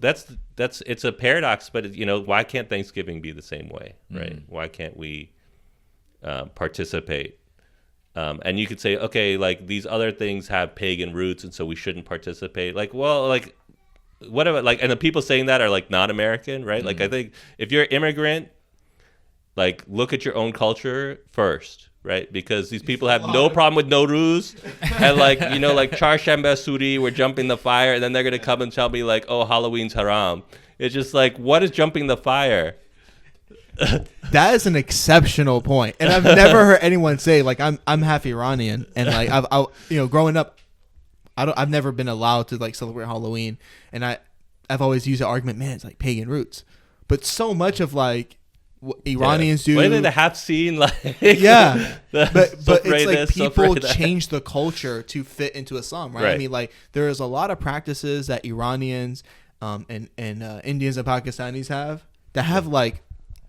that's it's a paradox, but why can't Thanksgiving be the same way, right? Why can't we participate? And you could say, okay, like these other things have pagan roots, and so we shouldn't participate. Like, well, like what about like, and the people saying that are like not American, right? Like I think if you're an immigrant, like look at your own culture first, right? Because these people have no problem with Nowruz, and like like Charshamba Suri, we're jumping the fire, and then they're gonna come and tell me like, oh, Halloween's haram. It's just like, what is jumping the fire? That is an exceptional point, and I've never heard anyone say like I'm half Iranian, and like I've growing up, I've never been allowed to like celebrate Halloween, and I've always used the argument, man, it's like pagan roots, but so much of like what Iranians do. Whether they have seen like but it's like people change the culture to fit into Islam, right? I mean, like there is a lot of practices that Iranians and Indians and Pakistanis have that have like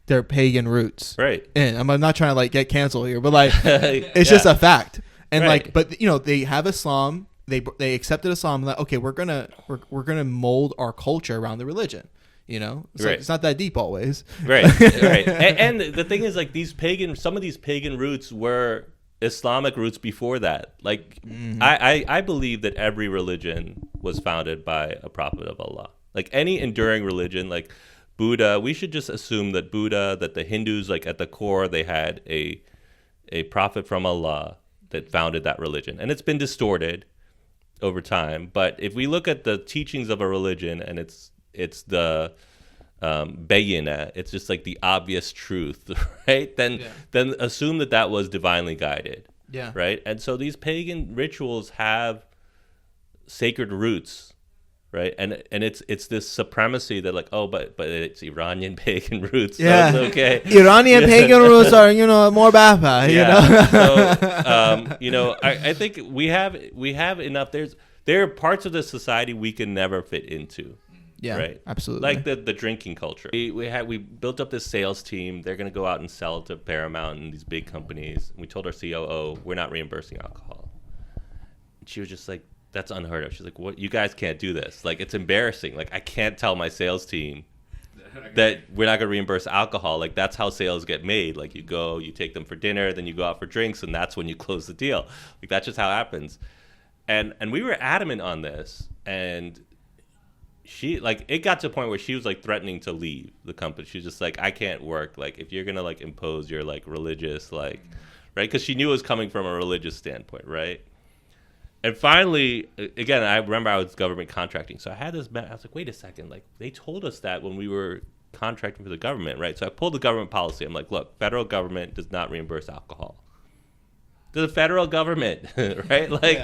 their pagan roots, right? And I'm not trying to like get canceled here, but like it's just a fact. And like, but they have Islam, they accepted Islam, like okay, we're gonna mold our culture around the religion. It's not that deep always. Right. And the thing is, like some of these pagan roots were Islamic roots before that. Like, I believe that every religion was founded by a prophet of Allah. Like any enduring religion, like Buddha, we should just assume that that the Hindus, like at the core, they had a prophet from Allah that founded that religion. And it's been distorted over time. But if we look at the teachings of a religion, and it's the bayina, it's just like the obvious truth, right? Then assume that was divinely guided, right? And so these pagan rituals have sacred roots, right? And it's this supremacy that like, oh, but it's Iranian pagan roots, so it's okay. Iranian pagan roots are more bapa, So I think we have enough. There are parts of the society we can never fit into. Yeah, right. Absolutely. Like the drinking culture. We built up this sales team. They're going to go out and sell to Paramount and these big companies. We told our COO, we're not reimbursing alcohol. And she was just like, that's unheard of. She's like, what? You guys can't do this. Like, it's embarrassing. Like, I can't tell my sales team that we're not going to reimburse alcohol. Like, that's how sales get made. Like, you go, you take them for dinner, then you go out for drinks, and that's when you close the deal. Like, that's just how it happens. And we were adamant on this, and she like it got to a point where she was like threatening to leave the company. She's just like, I can't work like if you're gonna like impose your like religious like right, because she knew it was coming from a religious standpoint, right? And finally, again, I remember I was government contracting, so I had this. I was like, wait a second, like they told us that when we were contracting for the government, right? So I pulled the government policy. I'm like, look, federal government does not reimburse alcohol. The federal government, right? Like,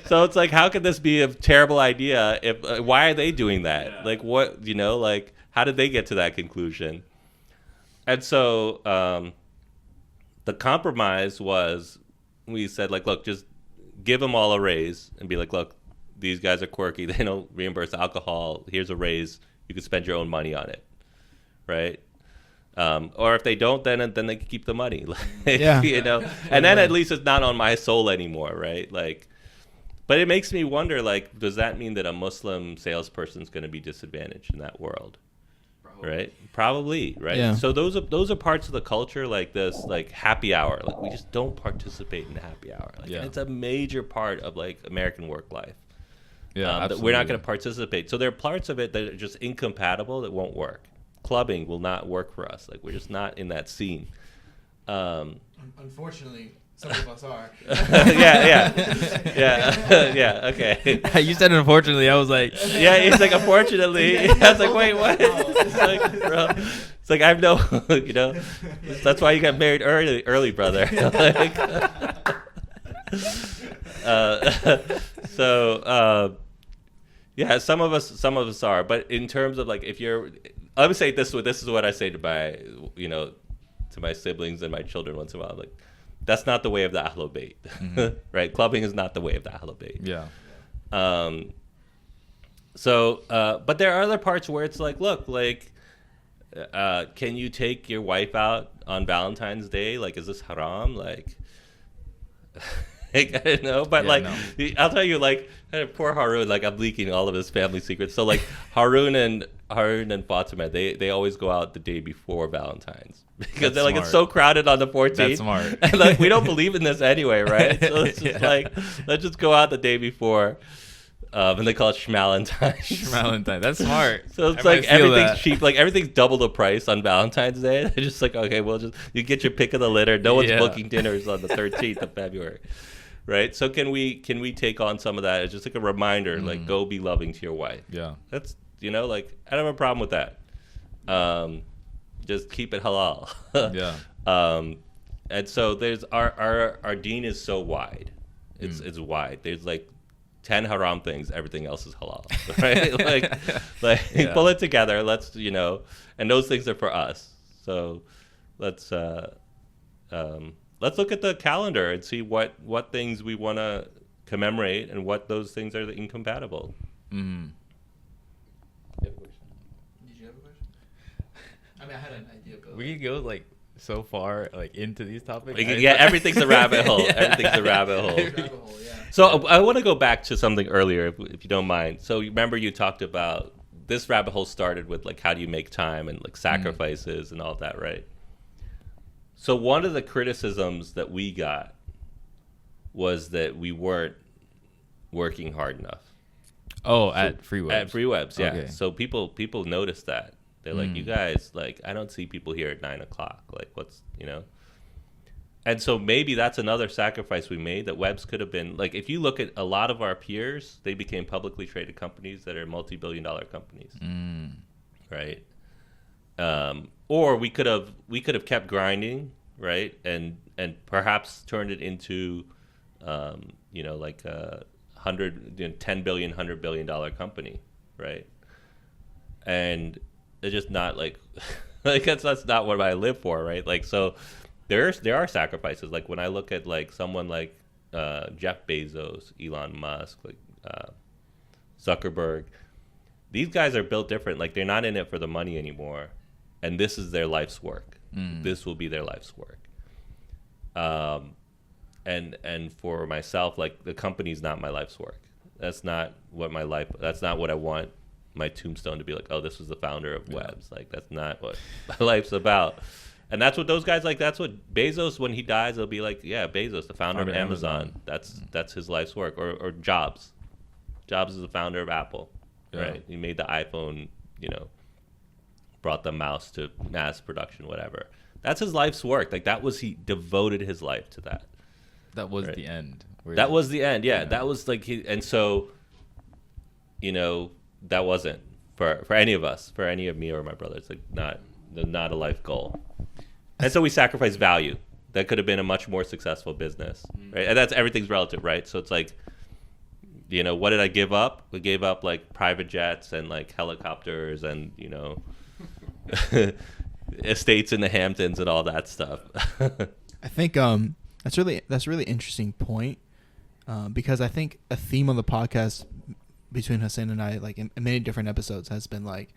so it's like, how could this be a terrible idea? If why are they doing that? Yeah. Like, what like, how did they get to that conclusion? And so the compromise was, we said, like, look, just give them all a raise and be like, look, these guys are quirky. They don't reimburse alcohol. Here's a raise. You can spend your own money on it, right? Or if they don't, then they can keep the money, and then at least it's not on my soul anymore, right? Like, but it makes me wonder, like, does that mean that a Muslim salesperson is going to be disadvantaged in that world? Right? Probably, right? Yeah. So those are parts of the culture, like this, like happy hour. Like we just don't participate in happy hour. Like, and it's a major part of like American work life. Yeah, that we're not going to participate. So there are parts of it that are just incompatible that won't work. Clubbing will not work for us. Like we're just not in that scene. Unfortunately, some of us are. Yeah. Okay. You said unfortunately. I was like, yeah. It's like unfortunately. I was like, wait, what? It's like, bro. It's like I've no, That's why you got married early, brother. Like, Yeah, some of us are, but in terms of like, if you're, I would say this is what I say to my, to my siblings and my children once in a while. Like, that's not the way of the Ahlul Bayt, right? Clubbing is not the way of the Ahlul Bayt. Yeah. But there are other parts where it's like, look, like, can you take your wife out on Valentine's Day? Like, is this haram? Like, I don't know, but I'll tell you, like, poor Harun, like, I'm leaking all of his family secrets. So like Harun and Fatima, they always go out the day before Valentine's because they're like, it's so crowded on the 14th. That's smart. And like, we don't believe in this anyway, right? So it's just like, let's just go out the day before. And they call it Schmalentine. Schmalentine. That's smart. So it's like everything's cheap. Like everything's double the price on Valentine's Day. They're just like, okay, you get your pick of the litter. No one's booking dinners on the 13th of February. Right? So can we take on some of that? It's just like a reminder, like, go be loving to your wife. Yeah. That's, like, I don't have a problem with that. Just keep it halal. Yeah. And so there's our deen is so wide. It's wide. There's like 10 haram things, everything else is halal, right? Pull it together. Let's, and those things are for us. So let's look at the calendar and see what things we want to commemorate and what those things are incompatible. Did you have a question? I mean, I had an idea, but we could go like so far like into these topics. Everything's a rabbit hole. Everything's a rabbit hole. So I want to go back to something earlier, if you don't mind. So remember you talked about this rabbit hole started with like, how do you make time and like sacrifices and all of that, right? So one of the criticisms that we got was that we weren't working hard enough. Oh, at FreeWebs. At FreeWebs, yeah. Okay. So people noticed that. They're like, you guys, like, I don't see people here at 9:00. Like, what's, And so maybe that's another sacrifice we made, that Webs could have been, like, if you look at a lot of our peers, they became publicly traded companies that are multi-billion-dollar companies, right? Or we could have kept grinding, right? And perhaps turned it into, like a $10 billion, $100 billion company, right? And it's just not like, that's not what I live for, right? Like, so there are sacrifices. Like when I look at like someone like Jeff Bezos, Elon Musk, like Zuckerberg, these guys are built different. Like they're not in it for the money anymore, and this is their life's work. This will be their life's work. And for myself, like the company's not my life's work. That's not what I want my tombstone to be like. Oh, this was the founder of Webs. Like that's not what my life's about. And that's what those guys like. That's what Bezos, when he dies, they'll be like, yeah, Bezos, the founder of Amazon. That's his life's work. Or Jobs. Jobs is the founder of Apple, right? He made the iPhone, brought the mouse to mass production, whatever. That's his life's work. Like he devoted his life to that. That was the end. That was the end. Yeah, that was like and so, that wasn't for any of us, for any of me or my brother. It's like not a life goal. And so we sacrificed value. That could have been a much more successful business, right? And everything's relative, right? So it's like, what did I give up? We gave up like private jets and like helicopters and, estates in the Hamptons and all that stuff. I think that's a really interesting point, because I think a theme on the podcast between Hussein and I, like in many different episodes, has been like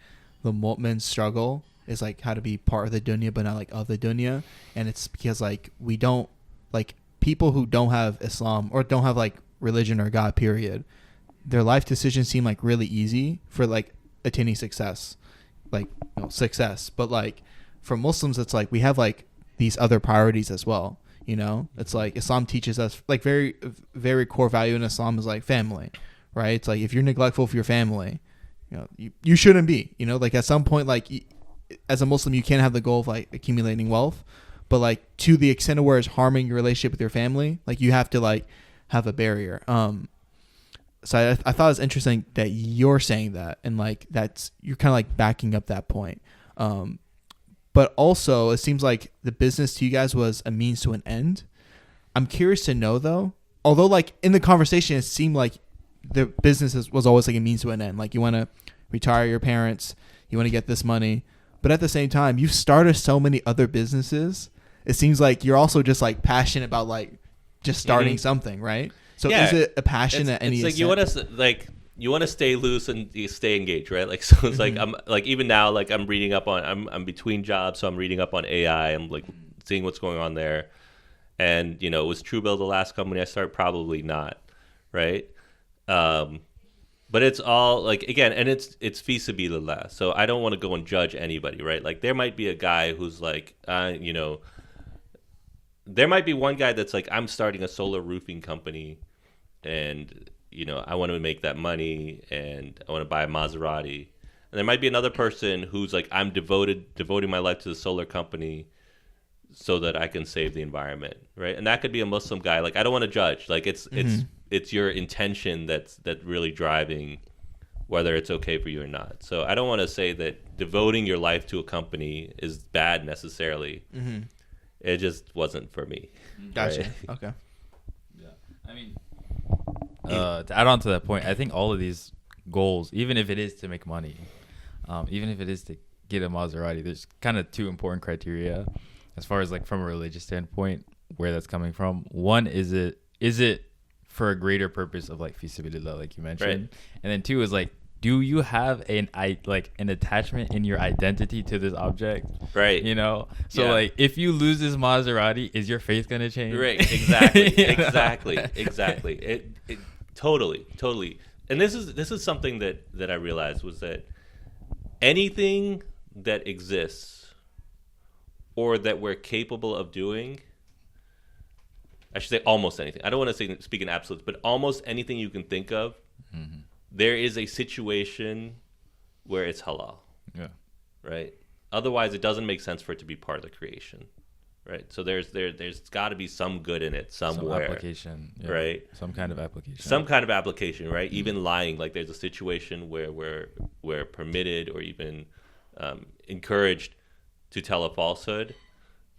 the mu'min's struggle is like how to be part of the dunya but not like of the dunya. And it's because like we don't, like people who don't have Islam or don't have like religion or God period, their life decisions seem like really easy for like attaining success, like success. But like for Muslims, it's like we have like these other priorities as well. It's like Islam teaches us like very, very core value in Islam is like family, right? It's like if you're neglectful of your family, you shouldn't be, like at some point, like as a Muslim, you can't have the goal of like accumulating wealth, but like to the extent of where it's harming your relationship with your family, like you have to like have a barrier. So I thought it was interesting that you're saying that, and like you're kind of like backing up that point. But also, it seems like the business to you guys was a means to an end. I'm curious to know, though, although like in the conversation, it seemed like the business was always like a means to an end. Like you want to retire your parents, you want to get this money, but at the same time, you've started so many other businesses. It seems like you're also just like passionate about like just starting something, right? So is it a passion at any? It's like you want to stay loose and you stay engaged, right? Like so, it's like I'm like even now, like I'm reading up on I'm between jobs, so I'm reading up on AI. I'm like seeing what's going on there, and was TrueBill the last company I started? Probably not, right? But it's all like, again, and it's fi sabilillah. So I don't want to go and judge anybody, right? Like there might be a guy who's like, there might be one guy that's like, I'm starting a solar roofing company, and I want to make that money, and I want to buy a Maserati. And there might be another person who's like, I'm devoting my life to the solar company so that I can save the environment, right? And that could be a Muslim guy. Like I don't want to judge. Like it's your intention that's really driving whether it's okay for you or not. So I don't want to say that devoting your life to a company is bad necessarily. It just wasn't for me. Gotcha. Right? Okay. Yeah. I mean, to add on to that point, I think all of these goals, even if it is to make money, even if it is to get a Maserati, there's kind of two important criteria as far as like from a religious standpoint where that's coming from. One, is it for a greater purpose of like fi sabilillah, like you mentioned, Right. And then two is like, do you have an attachment in your identity to this object? Right. So Yeah. like if you lose this Maserati, is your faith gonna change? Right. Exactly. Exactly. It totally. And this is something that I realized was that anything that exists or that we're capable of doing, I should say almost anything. I don't want to speak in absolutes, but almost anything you can think of, there is a situation where it's halal. Yeah. Right? Otherwise, it doesn't make sense for it to be part of the creation. Right? So there's got to be some good in it somewhere. Some application. Yeah. Right? Some kind of application. Some kind of application, right? Even lying, like there's a situation where we're permitted or even encouraged to tell a falsehood.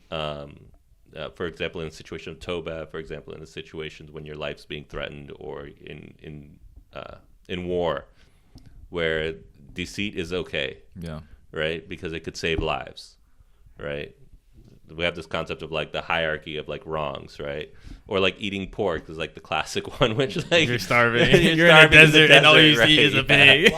For example, in a situation of Toba, for example, in the situations when your life's being threatened or in war, where deceit is okay, Yeah. right? Because it could save lives, right? We have this concept of like the hierarchy of like wrongs, right? Or like eating pork is like the classic one, which like You're starving. you're starving in the desert, and all you right? see is a pig.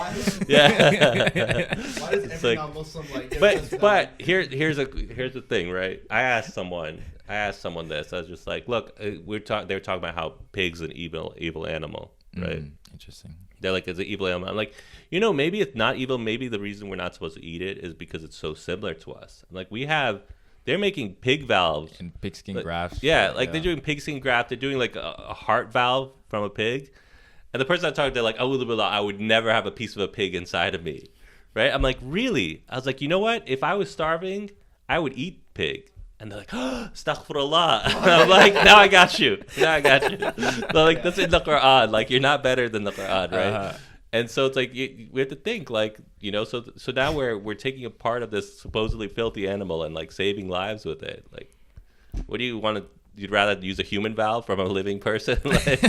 Yeah. Why does every like- non-Muslim like? But here's the thing, right? I asked someone this. I was just like, look, they were talking about how pigs an evil animal, right? Interesting. They're like, it's an evil animal. I'm like, maybe it's not evil. Maybe the reason we're not supposed to eat it is because it's so similar to us. Like they're making pig valves And pigskin grafts. Yeah, like they're doing pigskin graft. They're doing like a heart valve from a pig. And the person I talked to, they're like, I would never have a piece of a pig inside of me, right? I'm like, really? I was like, you know what? If I was starving, I would eat pig. And they're like, astaghfirullah. And I'm like, now I got you. They're like, that's in the Quran. Like, you're not better than the Quran, right? And so it's like we have to think, like, so now we're taking a part of this supposedly filthy animal and like saving lives with it. Like, what do you want to? You'd rather use a human valve from a living person? Like,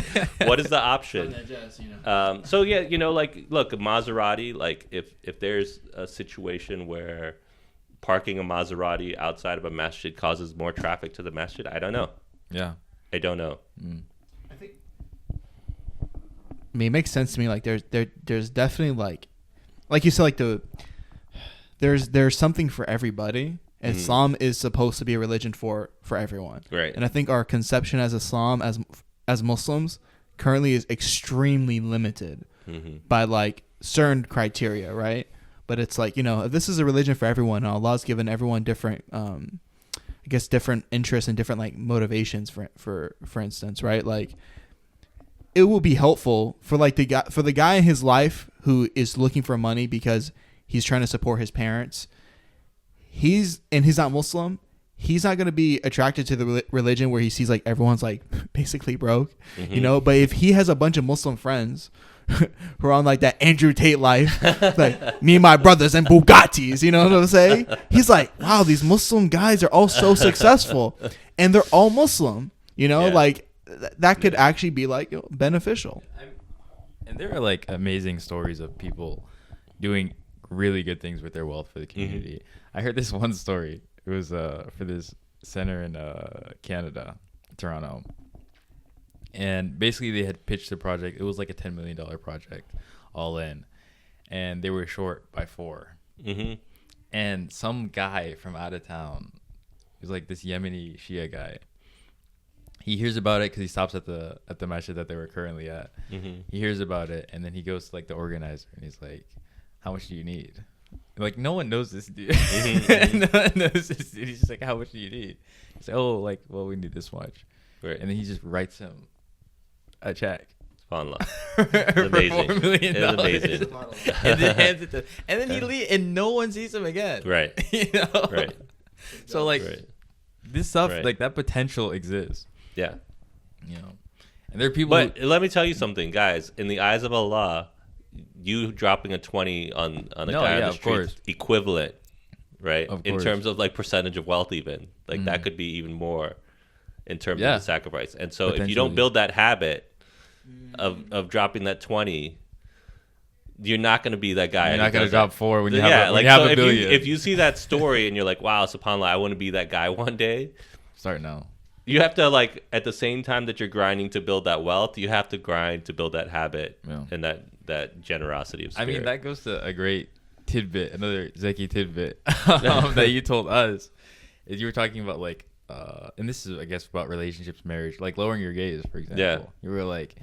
what is the option? So yeah, like, look, a Maserati. Like, if there's a situation where parking a Maserati outside of a masjid causes more traffic to the masjid, I don't know. Yeah. I don't know. I think. I mean, it makes sense to me. Like, there's definitely like you said, like there's something for everybody. Islam is supposed to be a religion for everyone, Right. And I think our conception as Islam as Muslims currently is extremely limited by like certain criteria, right? But it's like, if this is a religion for everyone, and Allah's given everyone different, I guess, different interests and different like motivations for instance, right? Like, it will be helpful for like the guy in his life who is looking for money because he's trying to support his parents. He's not Muslim. He's not going to be attracted to the religion where he sees like everyone's like basically broke, But if he has a bunch of Muslim friends who are on like that Andrew Tate life, like me and my brothers and Bugattis, you know what I'm saying? He's like, wow, these Muslim guys are all so successful, and they're all Muslim, Yeah. like that could actually be like beneficial. And there are like amazing stories of people doing really good things with their wealth for the community. I heard this one story. It was for this center in Canada, Toronto. And basically they had pitched the project. It was like a $10 million project all in. And they were short by 4. And some guy from out of town, he was like this Yemeni Shia guy. He hears about it because he stops at the masjid that they were currently at. He hears about it, and then he goes to like the organizer, and he's like, "How much do you need?" Like no one knows this dude. No one knows this dude. He's just like, "How much do you need?" He's like, "Oh, like well, we need this much." Right. And then he just writes him a check. SubhanAllah. It's amazing. $4 million. It's amazing. And then hands it to, and then he leaves, and no one sees him again. Right. You know. Right. So like this stuff, Right. like that potential exists. Yeah. You know, and there are people. But let me tell you something, guys. In the eyes of Allah, you dropping a 20 on a guy on the street, equivalent, right? In terms of like percentage of wealth, even like that could be even more in terms of the sacrifice. And so if you don't build that habit of dropping that 20, you're not going to be that guy. You're not going to drop 4 when you have a billion. If you see that story and you're like, wow, subhanAllah, I want to be that guy one day. Start now. You have to, like, at the same time that you're grinding to build that wealth, you have to grind to build that habit and that generosity of spirit. I mean, that goes to a great tidbit, another Zeki tidbit that you told us. Is you were talking about, like, and this is, I guess, about relationships, marriage, like lowering your gaze, for example. Yeah. You were like,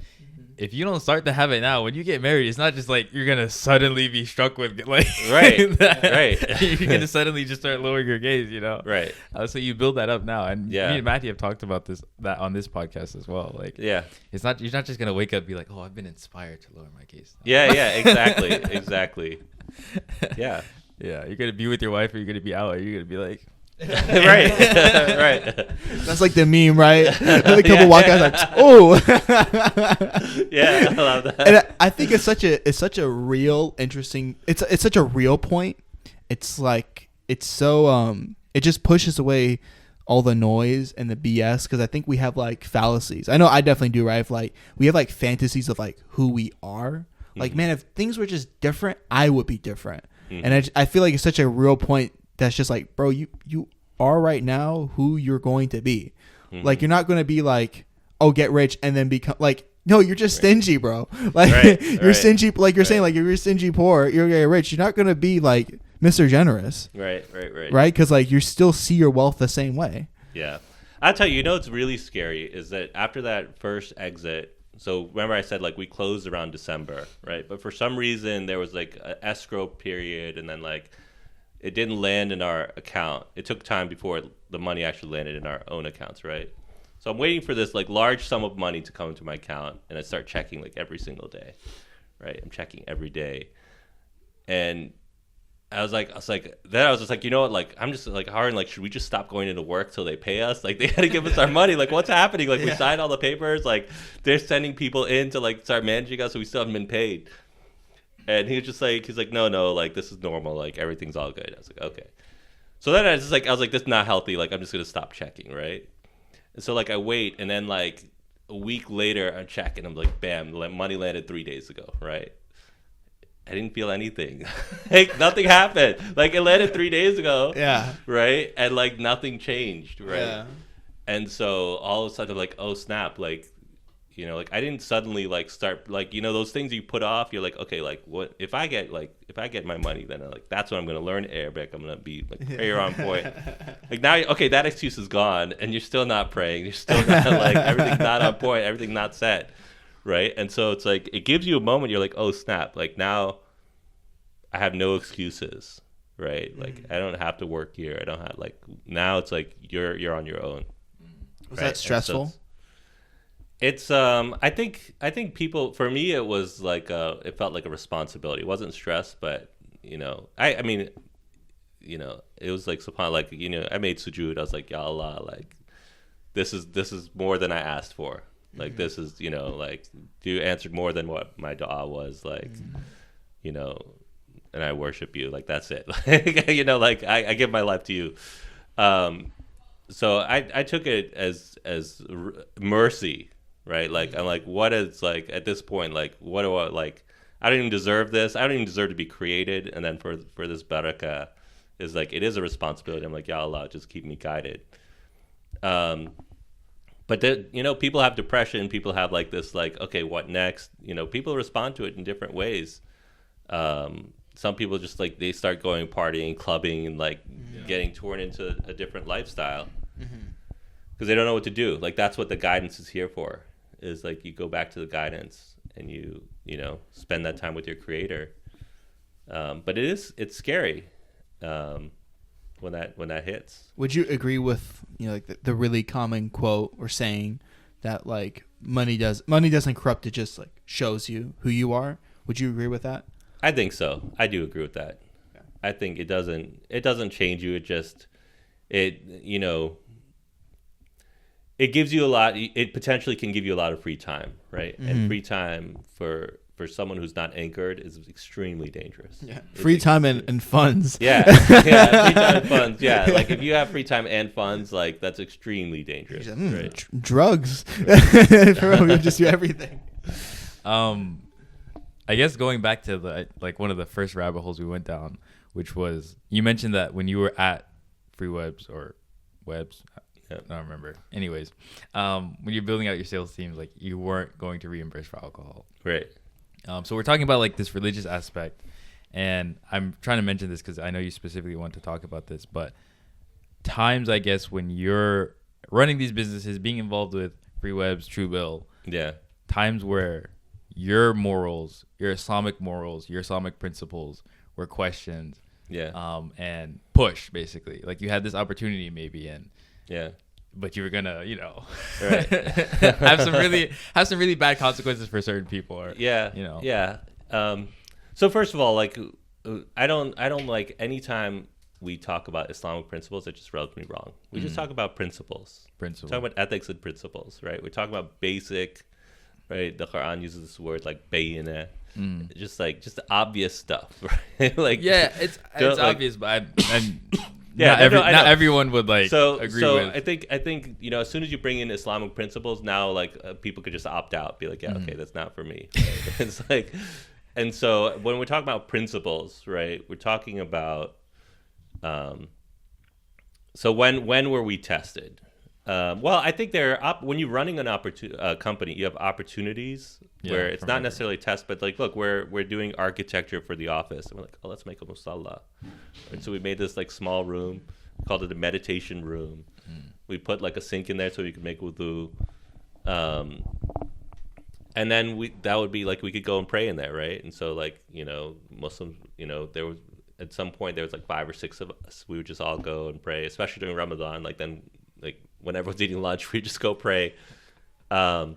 if you don't start the habit now, when you get married, it's not just like you're gonna suddenly be struck with like right. You're gonna suddenly just start lowering your gaze, you know. Right. So you build that up now, and me and Matthew have talked about that on this podcast as well. Like, it's not you're not just gonna wake up and be like, oh, I've been inspired to lower my gaze now. Yeah, exactly. Yeah. You're gonna be with your wife, or you're gonna be out, or you're gonna be like. right. That's like the meme, right? A couple walk out like, oh. Yeah, I love that. And I think it's such a real interesting. It's such a real point. It's like it's so it just pushes away all the noise and the BS, because I think we have like fallacies. I know I definitely do, right? Like we have like fantasies of like who we are. Like man, if things were just different, I would be different. And I feel like it's such a real point. That's just like, bro, you are right now who you're going to be. Like, you're not going to be like, oh, get rich and then become like, no, you're just stingy, bro. Like, you're stingy. Like you're saying, like, if you're stingy poor, you're going to get rich. You're not going to be like Mr. Generous. Right. Right? Because like you still see your wealth the same way. Yeah. I'll tell you, what's really scary is that after that first exit, so remember I said like we closed around December, right? But for some reason there was like an escrow period, and then like it didn't land in our account. It took time before the money actually landed in our own accounts, right? So I'm waiting for this like large sum of money to come into my account, and I start checking like every single day, right? I'm checking every day, and I was just like, you know what? Like, I'm just like, Harun, like, should we just stop going into work till they pay us? Like, they got to give us our money. Like, what's happening? Like, we signed all the papers. Like, they're sending people in to like start managing us, so we still haven't been paid. And he was just like, no, like, this is normal. Like, everything's all good. I was like, okay. So then I was like, this is not healthy. Like, I'm just going to stop checking, right? And so, like, I wait. And then, like, a week later, I'm checking. I'm like, bam, money landed 3 days ago, right? I didn't feel anything. Like, nothing happened. Like, it landed 3 days ago. Yeah. Right? And, like, nothing changed, right? Yeah. And so, all of a sudden, like, oh, snap, like, you know, like I didn't suddenly like start like, you know, those things you put off. You're like, okay, like what if I get my money, then like that's when I'm gonna learn Arabic. I'm gonna be like prayer on point. Like now, okay, that excuse is gone, and you're still not praying. You're still not like everything's not on point. Everything not set, right? And so it's like it gives you a moment. You're like, oh snap! Like now, I have no excuses, right? Like I don't have to work here. I don't have like now. It's like you're on your own. Was that stressful? It's I think people, for me it was like it felt like a responsibility. It wasn't stress, but you know, I mean, you know, it was like subhanAllah, like, you know, I made sujood. I was like, Ya Allah, like this is more than I asked for. Like this is, you know, like you answered more than what my dua was, like, you know, and I worship you. Like that's it. Like, you know, like I give my life to you. So I took it as mercy. right? Like, I'm like, what is, like, at this point, like, what do I, like, I don't even deserve this. I don't even deserve to be created. And then for this barakah is like, it is a responsibility. I'm like, Ya Allah, just keep me guided. But people have depression. People have like this, like, okay, what next? People respond to it in different ways. Some people just like, they start going partying, clubbing, and like getting torn into a different lifestyle because they don't know what to do. Like, that's what the guidance is here for, is like, you go back to the guidance and you spend that time with your creator. But it's scary when that hits. Would you agree with like the really common quote or saying that like money doesn't corrupt, it just like shows you who you are? Would you agree with that? I think so. I do agree with that. Yeah. I think it doesn't change you. It just it gives you a lot. It potentially can give you a lot of free time, right? Mm-hmm. And free time for someone who's not anchored is extremely dangerous. Yeah. Free time and funds. Yeah. Free time and funds. Yeah. Like, if you have free time and funds, like, that's extremely dangerous. Right? Drugs. For real, we just do everything. I guess going back to one of the first rabbit holes we went down, which was, you mentioned that when you were at Free Webs or Webs, I don't remember. Anyways, when you're building out your sales teams, like, you weren't going to reimburse for alcohol. Right. So we're talking about like this religious aspect, and I'm trying to mention this because I know you specifically want to talk about this, but times, I guess, when you're running these businesses, being involved with Free Webs, TrueBill, times where your morals, your Islamic morals, your Islamic principles were questioned, and pushed, basically. Like, you had this opportunity maybe, but you were gonna, right. have some really bad consequences for certain people, or So first of all, like, I don't like, anytime we talk about Islamic principles, it's just relatively wrong. We just talk about principles. We talk about ethics and principles, right? We're talking about basic, right? The Quran uses this word like bayina, just the obvious stuff, right? Like, it's obvious, but not everyone would agree with. So I think as soon as you bring in Islamic principles, now like people could just opt out, be like, okay, that's not for me. Right? It's like, and so when we're talking about principles, right, we're talking about. So when were we tested? Well, I think when you're running an company, you have opportunities where it's not necessarily a test, but like, look, we're doing architecture for the office, and we're like, let's make a musalla. And so we made this like small room, we called it a meditation room. We put like a sink in there so we could make wudu. And then that would be like, we could go and pray in there, right? And so like, Muslims, there was, at some point there was like 5 or 6 of us. We would just all go and pray, especially during Ramadan. Like, then, like, when everyone's eating lunch, we just go pray. And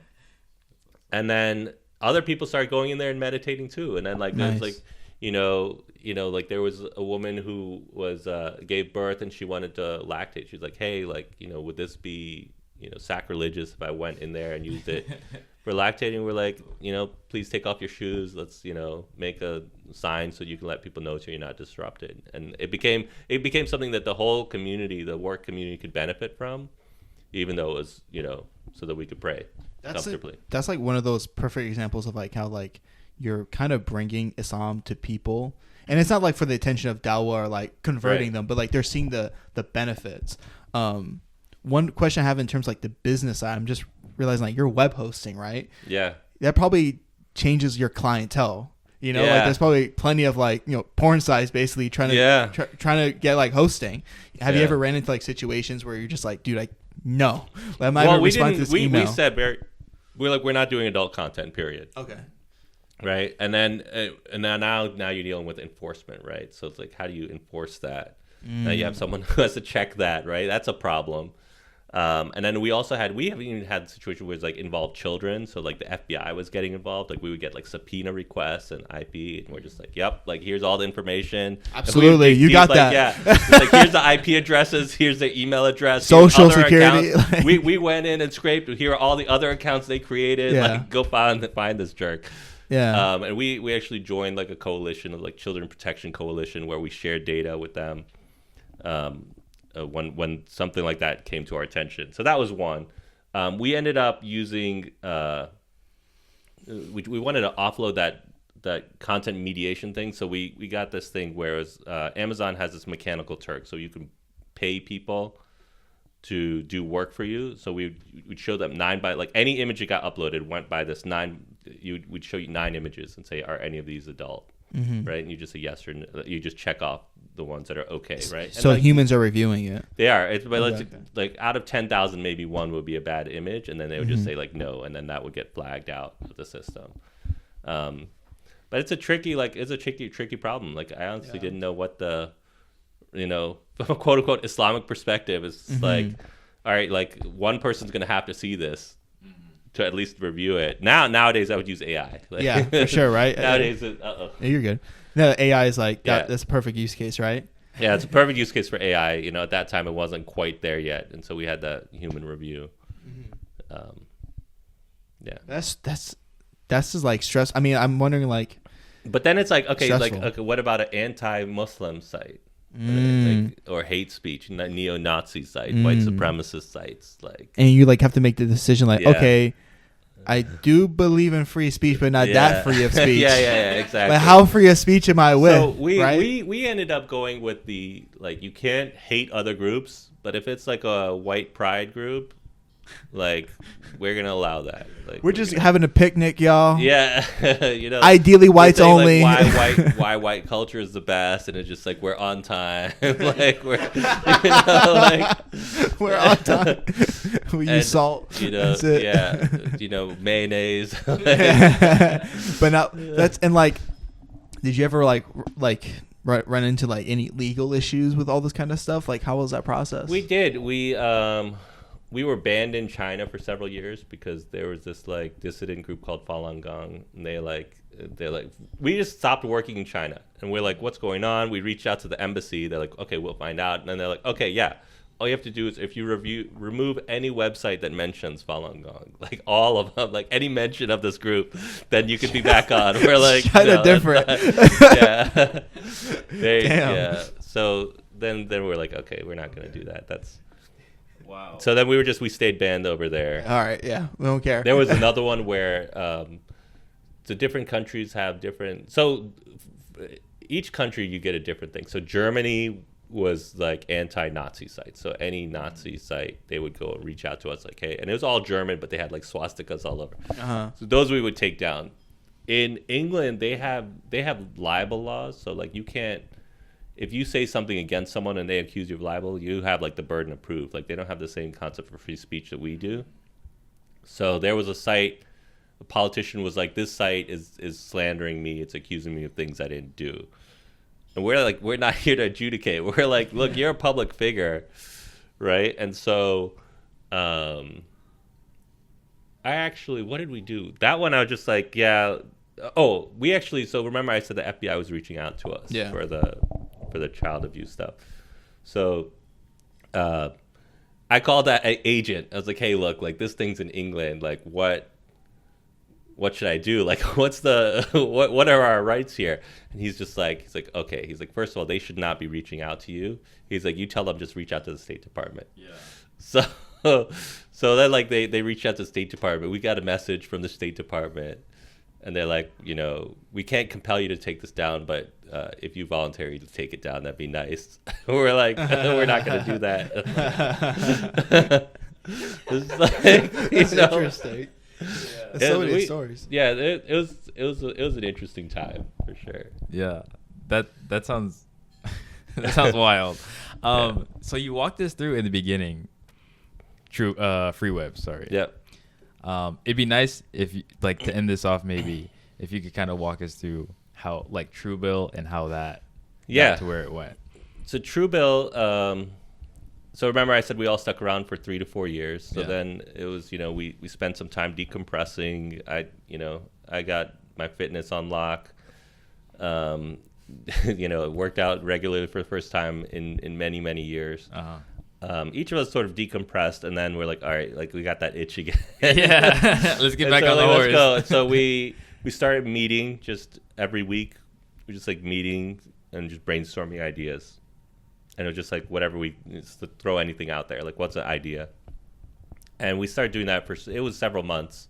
then other people started going in there and meditating too. And then like, there's like, like there was a woman who was gave birth and she wanted to lactate. She was like, hey, like, would this be, sacrilegious if I went in there and used it for lactating? We're like, please take off your shoes. Let's, make a sign so you can let people know so you're not disrupted. And it became something that the whole community, the work community, could benefit from, even though it was, so that we could pray comfortably. That's like one of those perfect examples of like how like you're kind of bringing Islam to people, and it's not like for the attention of dawah or like converting them, but like they're seeing the benefits. One question I have in terms of like the business side, I'm just realizing like you're web hosting, right? Yeah. That probably changes your clientele. Like there's probably plenty of like, porn sites basically trying to get like hosting. Have you ever ran into like situations where you're just like, dude, no. I'm not even responding to this email. We said we're not doing adult content, period. Okay. Right. And then now you're dealing with enforcement, right? So it's like, how do you enforce that? Now you have someone who has to check that, right? That's a problem. And then we haven't even had a situation where it's like involved children. So like the FBI was getting involved. Like we would get like subpoena requests and IP, and we're just like, yep, like here's all the information. Absolutely. You got that. Yeah. It's like, here's the IP addresses. Here's the email address. Social security. We went in and scraped. Here are all the other accounts they created. Yeah. Like, go find this jerk. Yeah. And we actually joined like a coalition of like Children Protection Coalition where we shared data with them. When something like that came to our attention. So that was one. We ended up using we wanted to offload that content mediation thing. So we got this thing where it was, Amazon has this mechanical Turk, so you can pay people to do work for you. So we'd show them 9 by, like, any image that got uploaded went by this 9. We'd show you 9 images and say, are any of these adult? Right? And you just say yes or no. You just check off the ones that are okay, right? So and, like, humans are reviewing it. They are. It's, but like out of 10,000, maybe one would be a bad image, and then they would just say like no, and then that would get flagged out of the system. But it's a tricky problem. Like, I honestly didn't know what the, from a quote unquote Islamic perspective is like, all right, like one person's gonna have to see this to at least review it. Nowadays I would use AI. Like, yeah, for sure, right? Nowadays, Yeah, you're good. No, AI is like that's a perfect use case, right? Yeah, it's a perfect use case for AI. At that time it wasn't quite there yet, and so we had that human review. Yeah, that's just like stress. I mean, I'm wondering like. But then it's like, okay, stressful. like, okay, what about an anti-Muslim site? Like, or hate speech, neo-Nazi site, white supremacist sites, like. And you like have to make the decision, like, okay, I do believe in free speech, but not that free of speech. yeah, exactly. But how free of speech am I with? So we right? ended up going with the, like, you can't hate other groups, but if it's like a white pride group, like, we're gonna allow that. Like, we're just having a picnic, y'all. Yeah, Ideally, whites only. Like, why white culture is the best, and it's just like we're on time. Like we're we're on time. We use salt. That's it. Yeah, mayonnaise. But now that's and like, did you ever like run into like any legal issues with all this kind of stuff? Like, how was that process? We did. We were banned in China for several years because there was this like dissident group called Falun Gong, and they're like we just stopped working in China, and we're like, what's going on? We reached out to the embassy. They're like, okay, we'll find out. And then they're like, okay, yeah, all you have to do is if you remove any website that mentions Falun Gong, like all of them, like any mention of this group, then you can be back on. We're like, kind of different. Yeah. Damn. Yeah. So then we're like, okay, we're not gonna do that. That's. Wow. So then we stayed banned over there. All right, yeah, we don't care. There was another one where the different countries have different. So each country you get a different thing. So Germany was like anti-Nazi site. So any Nazi site, they would go and reach out to us like, hey, and it was all German, but they had like swastikas all over. So those we would take down. In England, they have libel laws. So like you can't. If you say something against someone and they accuse you of libel, you have like the burden of proof. Like they don't have the same concept for free speech that we do. So there was a site, a politician was like, this site is slandering me. It's accusing me of things I didn't do. And we're like, we're not here to adjudicate. We're like, look, you're a public figure, right? And so what did we do? That one I was just like, yeah. Oh, so remember I said the FBI was reaching out to us for the child abuse stuff. So I called that agent. I was like, hey, look, like this thing's in England. Like what should I do? Like what's the what are our rights here? And he's like, okay. He's like, first of all, they should not be reaching out to you. He's like, you tell them just reach out to the State Department. Yeah. So then like they reached out to the State Department. We got a message from the State Department. And they're like, we can't compel you to take this down, but if you voluntarily take it down, that'd be nice. We're like, we're not going to do that. It's like, That's interesting. Yeah. So many stories. Yeah, it was an interesting time for sure. Yeah, that sounds wild. So you walked us through in the beginning, free web. Sorry. Yep. It'd be nice if you, like to end this off, maybe if you could kind of walk us through how like TrueBill and how that got to where it went. So TrueBill, so remember I said we all stuck around for 3 to 4 years. So then it was, we spent some time decompressing. I got my fitness on lock. It worked out regularly for the first time in many, many years. Each of us sort of decompressed, and then we're like, all right, like we got that itch again. Yeah, let's get back on the horse. Let's go. So we started meeting just every week. We just like meeting and just brainstorming ideas, and it was just like whatever just to throw anything out there. Like, what's an idea? And we started doing that it was several months.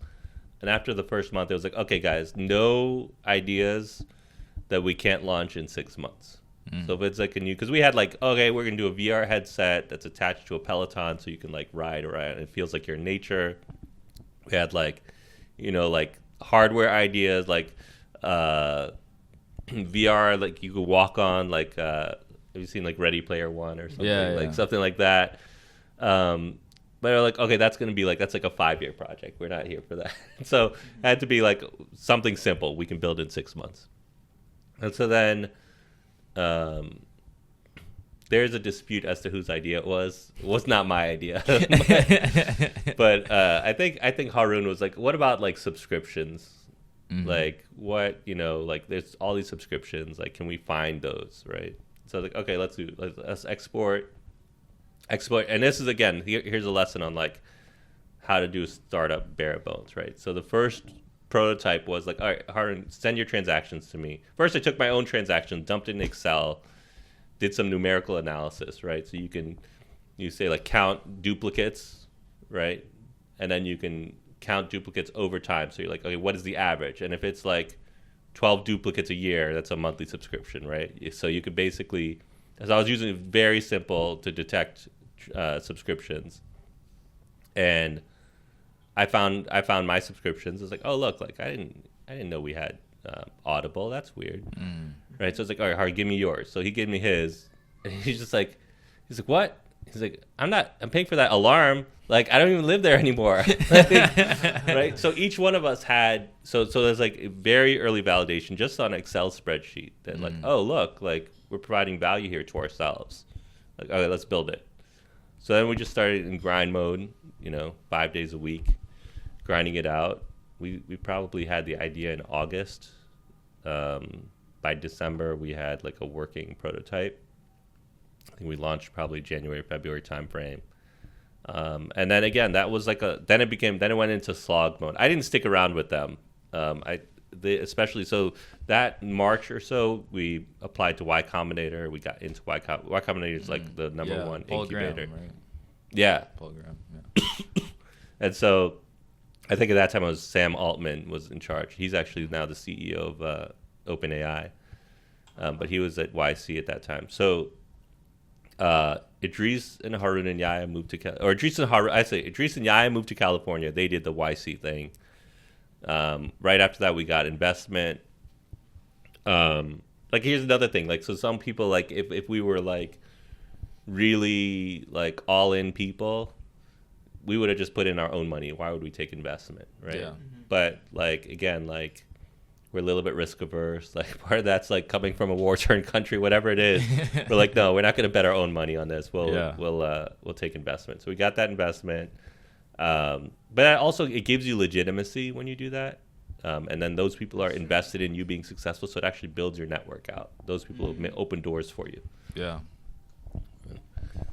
And after the first month, it was like, okay, guys, no ideas that we can't launch in 6 months. So if it's like a new, because we had like, okay, we're going to do a VR headset that's attached to a Peloton so you can like ride around and it feels like you're in nature. We had like, like hardware ideas, like VR, like you could walk on, like, have you seen like Ready Player One or something? Like something like that. But they're like, okay, that's like a 5-year project. We're not here for that. So it had to be like something simple we can build in 6 months. And so then there's a dispute as to whose idea it was. It was not my idea. but I think Harun was like, what about like subscriptions? Like what, like there's all these subscriptions. Like, can we find those, right? So like, okay, let's export. And this is, again, here's a lesson on like how to do a startup bare bones, right? So the first prototype was like, all right, Harun, send your transactions to me. First, I took my own transactions, dumped it in Excel, did some numerical analysis, right? So you say like count duplicates, right? And then you can count duplicates over time. So you're like, okay, what is the average? And if it's like 12 duplicates a year, that's a monthly subscription, right? So you could basically, as I was using it very simple to detect subscriptions, and I found my subscriptions. I was like, oh look, like I didn't know we had Audible. That's weird, right? So it's like, all right, Harry, give me yours. So he gave me his, and he's like, what? He's like, I'm paying for that alarm. Like, I don't even live there anymore. Right? So each one of us had, so there's like a very early validation just on an Excel spreadsheet that like, oh, look, like we're providing value here to ourselves. Like, okay, let's build it. So then we just started in grind mode, 5 days a week, grinding it out. We probably had the idea in August. By December, we had like a working prototype. I think we launched probably January, February timeframe. And then again, that was like then it went into slog mode. I didn't stick around with them. Especially so that March or so, we applied to Y Combinator. We got into Y Combinator is like the number one Paul incubator. Graham, right? Yeah. Paul Graham. Yeah. And so I think at that time it was Sam Altman was in charge. He's actually now the CEO of OpenAI. But he was at YC at that time. So Idris and Harun and Yaya moved to Idris and Yaya moved to California. They did the YC thing. Right after that, we got investment. Like, here's another thing. Like, so some people, like, if we were like really like all in people, we would have just put in our own money. Why would we take investment, right? Yeah. But like, again, like, we're a little bit risk averse. Like, part of that's like coming from a war-torn country, whatever it is. We're like, no, we're not going to bet our own money on this. We'll take investment. So we got that investment. But also, it gives you legitimacy when you do that. And then those people are invested in you being successful. So it actually builds your network out. Those people open doors for you. Yeah.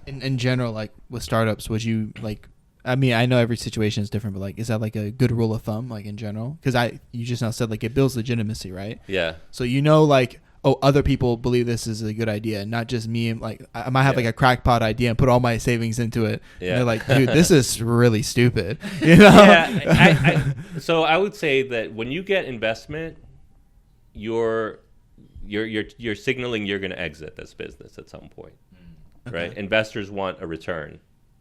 In general, like with startups, would you like, I mean, I know every situation is different, but like, is that like a good rule of thumb, like in general? Because you just now said like it builds legitimacy, right? Yeah. So like, oh, other people believe this is a good idea, not just me. And like, I might have like a crackpot idea and put all my savings into it. Yeah. And they're like, dude, this is really stupid. Yeah. So I would say that when you get investment, you're signaling you're going to exit this business at some point, right? Investors want a return.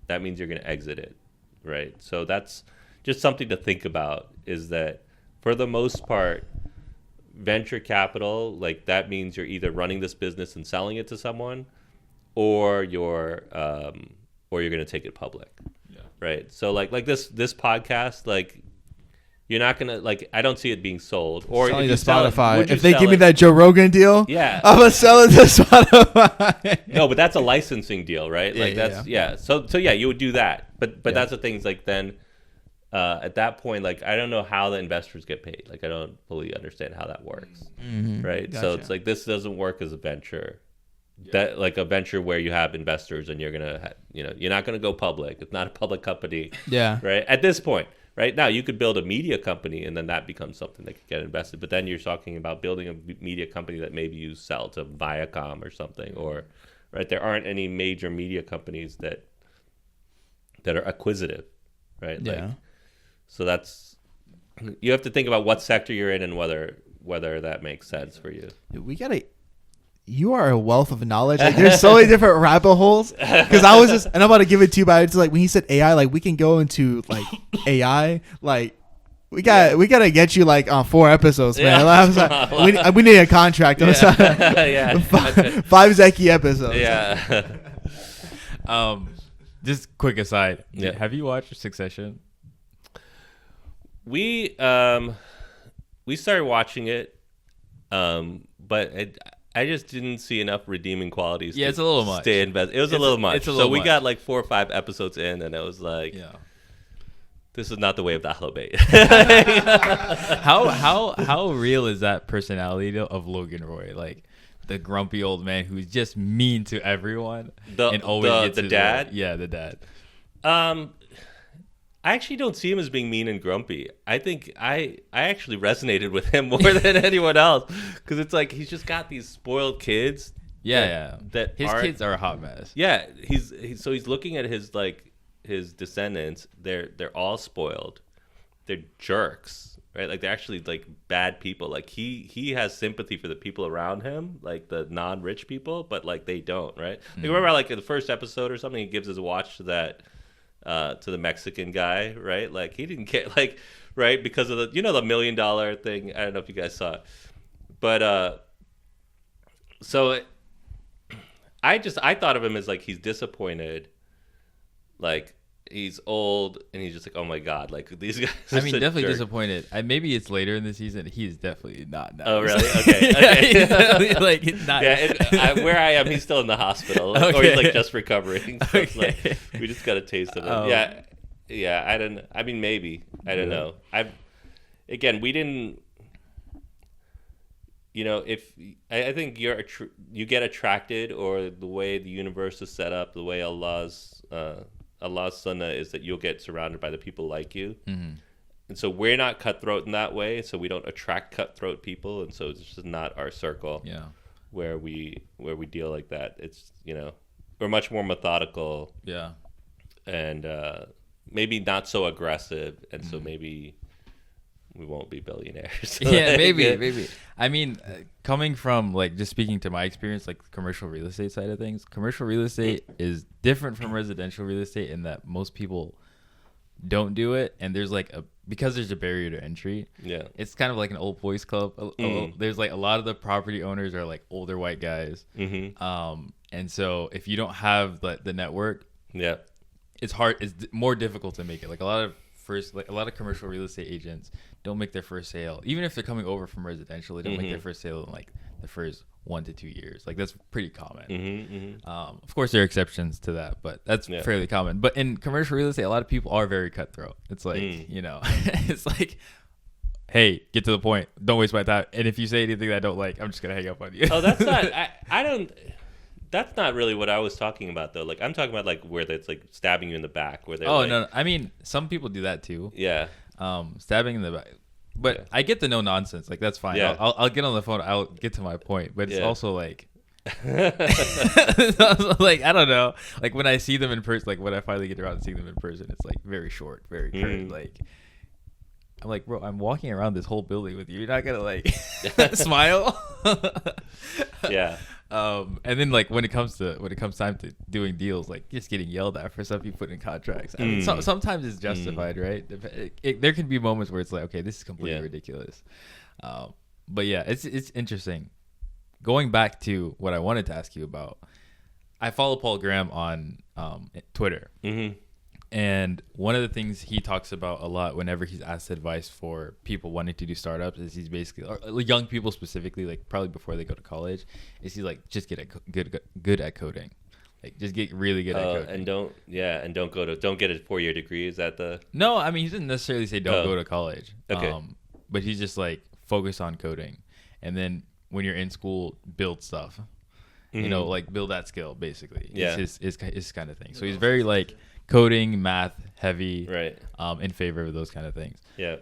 That means you're going to exit it, right? So that's just something to think about, is that for the most part, venture capital, like, that means you're either running this business and selling it to someone, or you're going to take it public, right? So like this podcast, like, you're not gonna, like, I don't see it being sold. Or selling if to Spotify. If they give it? me that Joe Rogan deal, yeah, I'm gonna sell it to Spotify. No, but that's a licensing deal, right? Like, So yeah, you would do that. But that's the thing. Like, then at that point, like, I don't know how the investors get paid. Like, I don't fully understand how that works, right? Gotcha. So it's like, this doesn't work as a venture. That, like, a venture where you have investors and you're gonna, you're not gonna go public. It's not a public company. Yeah. Right. At this point. Right now, you could build a media company, and then that becomes something that could get invested. But then you're talking about building a media company that maybe you sell to Viacom or something, or, right? There aren't any major media companies that are acquisitive, right? Yeah. Like, so that's, you have to think about what sector you're in and whether that makes sense for you. You are a wealth of knowledge. Like, there's so many different rabbit holes. Because I was and I'm about to give it to you, but it's like when he said AI, like we can go into like AI, like we gotta get you like on 4 episodes, man. Like, we need a contract. Yeah. 5 Zeki episodes. Yeah. Just quick aside. Yeah. Have you watched Succession? We started watching it, but I just didn't see enough redeeming qualities. Yeah, it's a little much. Stay invested. It was a little much. It's a little so we much. got like 4 or 5 episodes in, and it was like, Yeah. this is not the way of Dahlobeit. How real is that personality of Logan Roy? Like the grumpy old man who's just mean to everyone and always gets the his dad. way. Yeah, the dad. I actually don't see him as being mean and grumpy. I think I actually resonated with him more than anyone else, because it's like he's just got these spoiled kids. Yeah. That His kids are a hot mess. Yeah, he's looking at his descendants. They're all spoiled. They're jerks, right? Like they're actually like bad people. Like he has sympathy for the people around him, like the non-rich people, but like they don't, right? Like, remember like in the first episode or something, he gives his watch to that to the Mexican guy, right? Like he didn't get like, right, because of the the $1 million thing. I don't know if you guys saw it, but I thought of him as like he's disappointed, like he's old and he's just like, oh my god, like these guys are definitely jerk. Disappointed. Maybe it's later in the season. He's definitely not nice. Oh really? Okay. He's definitely, like he's not. Yeah, where I am, he's still in the hospital, or he's like just recovering. So it's like we just got a taste of it. Yeah. I mean, maybe. I don't know. Again, we didn't. If I think you get attracted, or the way the universe is set up, the way Allah's sunnah is that you'll get surrounded by the people like you. Mm-hmm. And so we're not cutthroat in that way, so we don't attract cutthroat people, and so it's just not our circle. Yeah. Where we deal like that. It's we're much more methodical. Yeah. And maybe not so aggressive, and so maybe we won't be billionaires. Yeah, maybe. I mean, coming from like just speaking to my experience, like the commercial real estate side of things, commercial real estate is different from residential real estate in that most people don't do it, and there's like because there's a barrier to entry. Yeah, it's kind of like an old boys club. There's like a lot of the property owners are like older white guys. Mm-hmm. And so if you don't have the network, yeah, it's hard. It's more difficult to make it. Like a lot of commercial real estate agents don't make their first sale, even if they're coming over from residential. They don't make their first sale in like the first 1 to 2 years. Like that's pretty common. Of course, there are exceptions to that, but that's fairly common. But in commercial real estate, a lot of people are very cutthroat. It's like it's like, hey, get to the point. Don't waste my time. And if you say anything that I don't like, I'm just gonna hang up on you. Oh, that's not. I don't. That's not really what I was talking about, though. Like I'm talking about like where it's like stabbing you in the back. Where they're no. I mean, some people do that too. Yeah. Stabbing in the back. But I get the no nonsense. Like that's fine. Yeah. I'll get on the phone. I'll get to my point. But it's also like, like I don't know. Like when I see them in person, like when I finally get around to seeing them in person, it's like very short, very curt. Like I'm like, bro, I'm walking around this whole building with you. You're not gonna like smile. Yeah. And then like when it comes time to doing deals, like just getting yelled at for stuff you put in contracts. I mean, sometimes it's justified, right? There can be moments where it's like, okay, this is completely ridiculous. But yeah, it's interesting. Going back to what I wanted to ask you about, I follow Paul Graham on Twitter. Mm-hmm. And one of the things he talks about a lot whenever he's asked advice for people wanting to do startups is he's basically, or young people specifically, like probably before they go to college, is he's like, just get good at coding. Like just get really good at coding. And don't get a 4-year degree. Is that the? No, I mean, he didn't necessarily say don't go to college. Okay. But he's just like, focus on coding. And then when you're in school, build stuff. Like build that skill basically. Yeah. Is his kind of thing. So he's very like coding, math heavy, right? In favor of those kind of things. Yeah.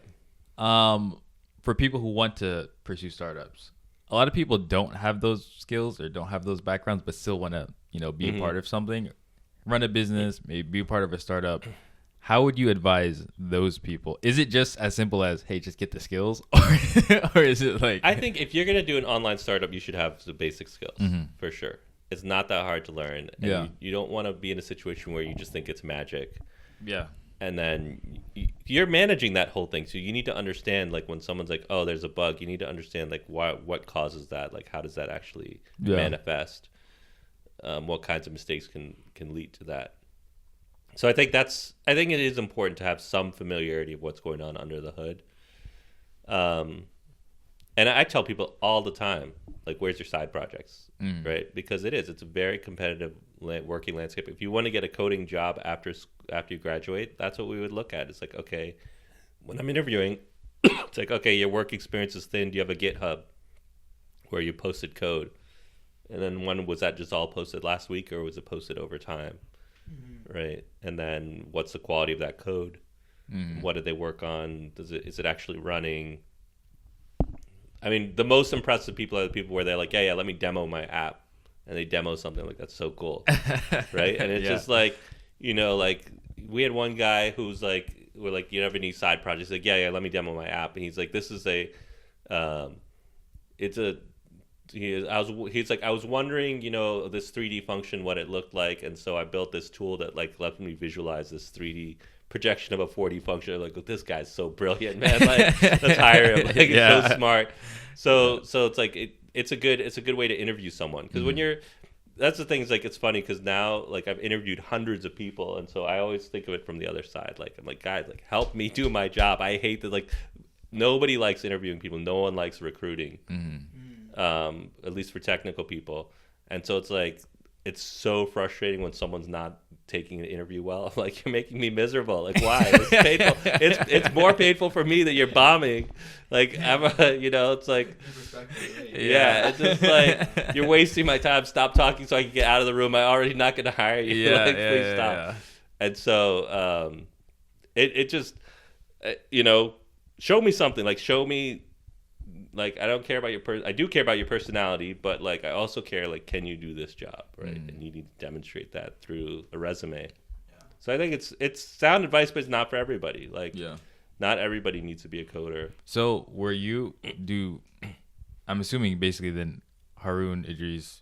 For people who want to pursue startups, a lot of people don't have those skills or don't have those backgrounds, but still want to, be a part of something, run a business, maybe be a part of a startup. how would you advise those people? Is it just as simple as, hey, just get the skills, or is it like? I think if you're gonna do an online startup, you should have the basic skills for sure. It's not that hard to learn. And you don't want to be in a situation where you just think it's magic. Yeah. And then you're managing that whole thing, so you need to understand, like, when someone's like, "Oh, there's a bug," you need to understand, like, what causes that, like, how does that actually manifest, what kinds of mistakes can lead to that. So I think it is important to have some familiarity of what's going on under the hood. And I tell people all the time, like, where's your side projects, right? Because it's a very competitive working landscape. If you want to get a coding job after you graduate, that's what we would look at. It's like, okay, when I'm interviewing, it's like, okay, your work experience is thin. Do you have a GitHub where you posted code? And then when was that just all posted last week, or was it posted over time? Right? And then what's the quality of that code? What did they work on? Is it actually running? I mean, the most impressive people are the people where they're like, yeah, let me demo my app. And they demo something, like, that's so cool. Right? And it's just like, like, we had one guy who's like, we're like, you have any side projects? He's like, yeah, let me demo my app. And he's like, this is I was wondering, this 3D function, what it looked like. And so I built this tool that, like, let me visualize this 3D projection of a 4D function. I'm like, this guy's so brilliant, man. Like, let's hire him. Like, he's so smart. So it's like, it's a good way to interview someone. Because when that's the thing, is like, it's funny because now, like, I've interviewed hundreds of people. And so I always think of it from the other side. Like, I'm like, guys, like, help me do my job. I hate that, like, nobody likes interviewing people. No one likes recruiting. At least for technical people. And so it's like, it's so frustrating when someone's not taking an interview well. I'm like, you're making me miserable. Like, why? It's painful. It's more painful for me that you're bombing. Like, it's like, it's just like, you're wasting my time. Stop talking so I can get out of the room. I'm already not going to hire you. Please stop. Yeah. And so it just, show me something. Like, show me. Like, I don't care about I do care about your personality, but, like, I also care, like, can you do this job, right? And you need to demonstrate that through a resume. Yeah. So I think it's sound advice, but it's not for everybody. Like, not everybody needs to be a coder. So I'm assuming basically then Haroon, Idris,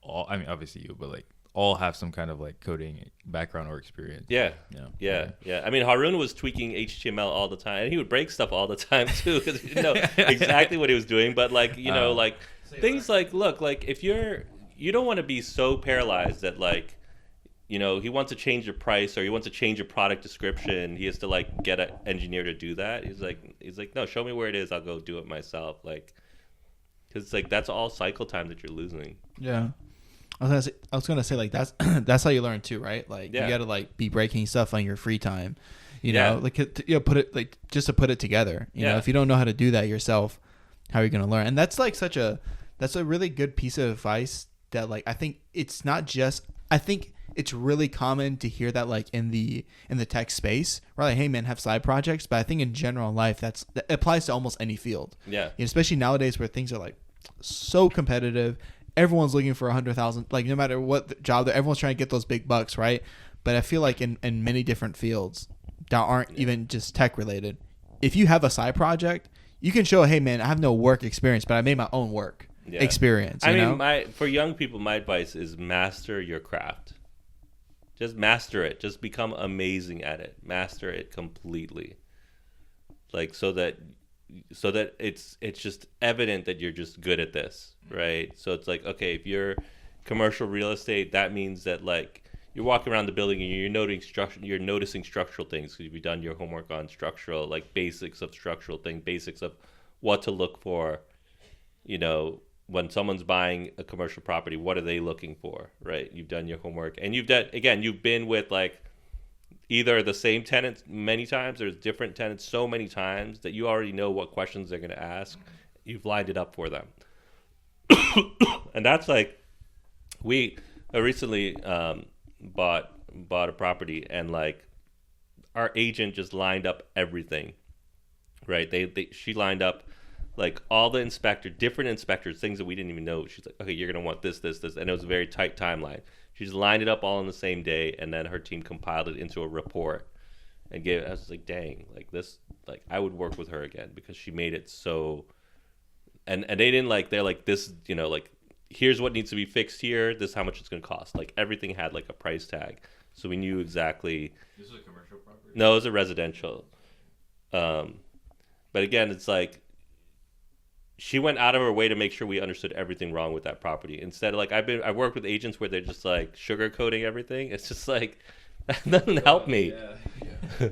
obviously you, but, like, all have some kind of, like, coding background or experience. Yeah. I mean, Haroon was tweaking HTML all the time, and he would break stuff all the time too, because he didn't know exactly what he was doing. But, like, like, things like, look, like, if you don't want to be so paralyzed that, like, he wants to change the price, or he wants to change a product description, he has to, like, get an engineer to do that. He's like, no, show me where it is, I'll go do it myself. Like, because, like, that's all cycle time that you're losing. Yeah. I was gonna say like that's how you learn too, right? Like, you gotta, like, be breaking stuff on your free time, like, put it, like, just to put it together. You know, if you don't know how to do that yourself, how are you gonna learn? And that's, like, that's a really good piece of advice that, like, I think it's really common to hear that, like, in the tech space, right? Like, hey man, have side projects. But I think in general life, that applies to almost any field. Yeah. Especially nowadays where things are, like, so competitive. Everyone's looking for 100,000, like, no matter what job, everyone's trying to get those big bucks, right? But I feel like in many different fields that aren't even just tech related, if you have a side project, you can show, hey man, I have no work experience, but I made my own work experience. I mean, for young people, my advice is master your craft. Just master it. Just become amazing at it. Master it completely. Like, so that it's just evident that you're just good at this, right? So it's like, okay, if you're commercial real estate, that means that, like, you're walking around the building and you're noticing structural things because you've done your homework on structural, like, basics of structural things, basics of what to look for. When someone's buying a commercial property, what are they looking for, right? You've done your homework, and you've been with, like, either the same tenants many times or different tenants so many times that you already know what questions they're going to ask. You've lined it up for them. And that's, like, we recently bought a property, and, like, our agent just lined up everything, right? She lined up, like, all the different inspectors, things that we didn't even know. She's like, okay, you're going to want this, and it was a very tight timeline. She just lined it up all on the same day, and then her team compiled it into a report. and gave it. I was like, dang, like this, like I would work with her again because she made it so. And they didn't like, they're like this, you know, like here's what needs to be fixed here. This is how much it's going to cost. Like everything had like a price tag. So we knew exactly. This is a commercial property? No, it was a residential. But again, it's like she went out of her way to make sure we understood everything wrong with that property. Instead of like, I've worked with agents where they're just like sugarcoating everything. It's just like, that doesn't help me. Yeah.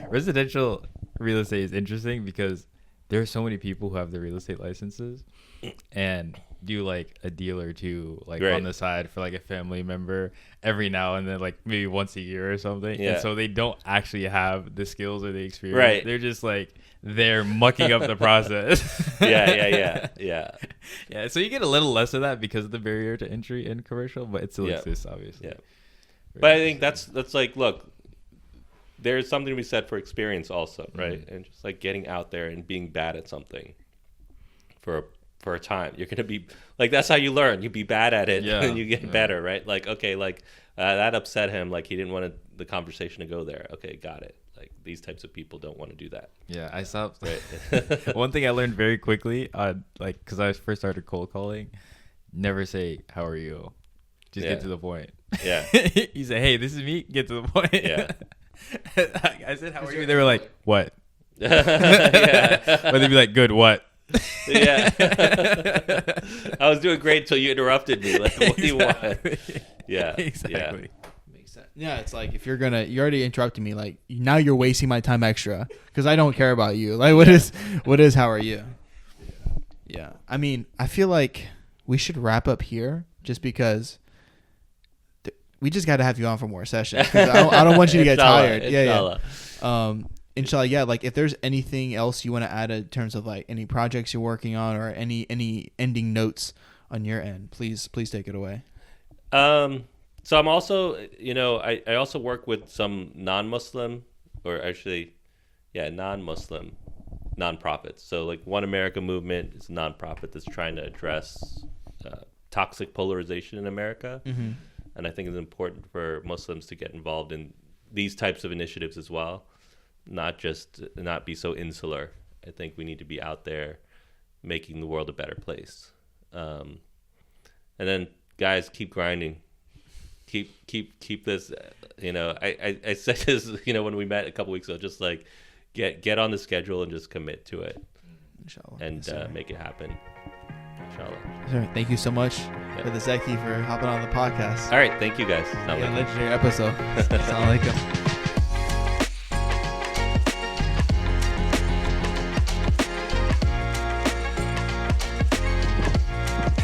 Residential real estate is interesting because there are so many people who have their real estate licenses and do like a deal or two like Right. on the side for like a family member every now and then, like maybe once a year or something. Yeah. And so they don't actually have the skills or the experience. Right. They're just like they're mucking up the process. Yeah. Yeah. So you get a little less of that because of the barrier to entry in commercial, but it still Yeah. exists, obviously. Yeah. But I think that's like, look, there's something to be said for experience also, right? Mm-hmm. And just like getting out there and being bad at something for a time. You're going to be like, that's how you learn. You be bad at it and you get better, right? Like, okay, like that upset him. Like he didn't want the conversation to go there. Okay, got it. Like these types of people don't want to do that. Yeah, I stopped. Right. One thing I learned very quickly, like, because I first started cold calling, never say, how are you? Just get to the point. Yeah. He said, hey, this is me. Get to the point. Yeah. I said, how are you? They were like, what? Yeah. But they'd be like, good, what? Yeah. I was doing great until you interrupted me. Like, what do you want? Yeah. Exactly. Yeah. Makes sense. Yeah, it's like if you already interrupted me. Like now you're wasting my time extra because I don't care about you. Like what is how are you? Yeah. I mean, I feel like we should wrap up here just because we just got to have you on for more sessions. 'Cause I don't want you to get tired. Yeah. Inshallah, yeah. Like, if there's anything else you want to add in terms of like any projects you're working on or any ending notes on your end, please take it away. So I'm also, I also work with some non-Muslim, or actually, non-Muslim nonprofits. So like One America Movement is a nonprofit that's trying to address toxic polarization in America. Mm-hmm. And I think it's important for Muslims to get involved in these types of initiatives as well, not be so insular. I think we need to be out there making the world a better place. And then guys, keep grinding. Keep this, I said this, when we met a couple weeks ago, just like get on the schedule and just commit to it. Inshallah. And Yes, make it happen. Inshallah. Sir, thank you so much for the Zeki for hopping on the podcast. All right. Thank you guys. Yeah, legendary episode. Assalamu alaikum.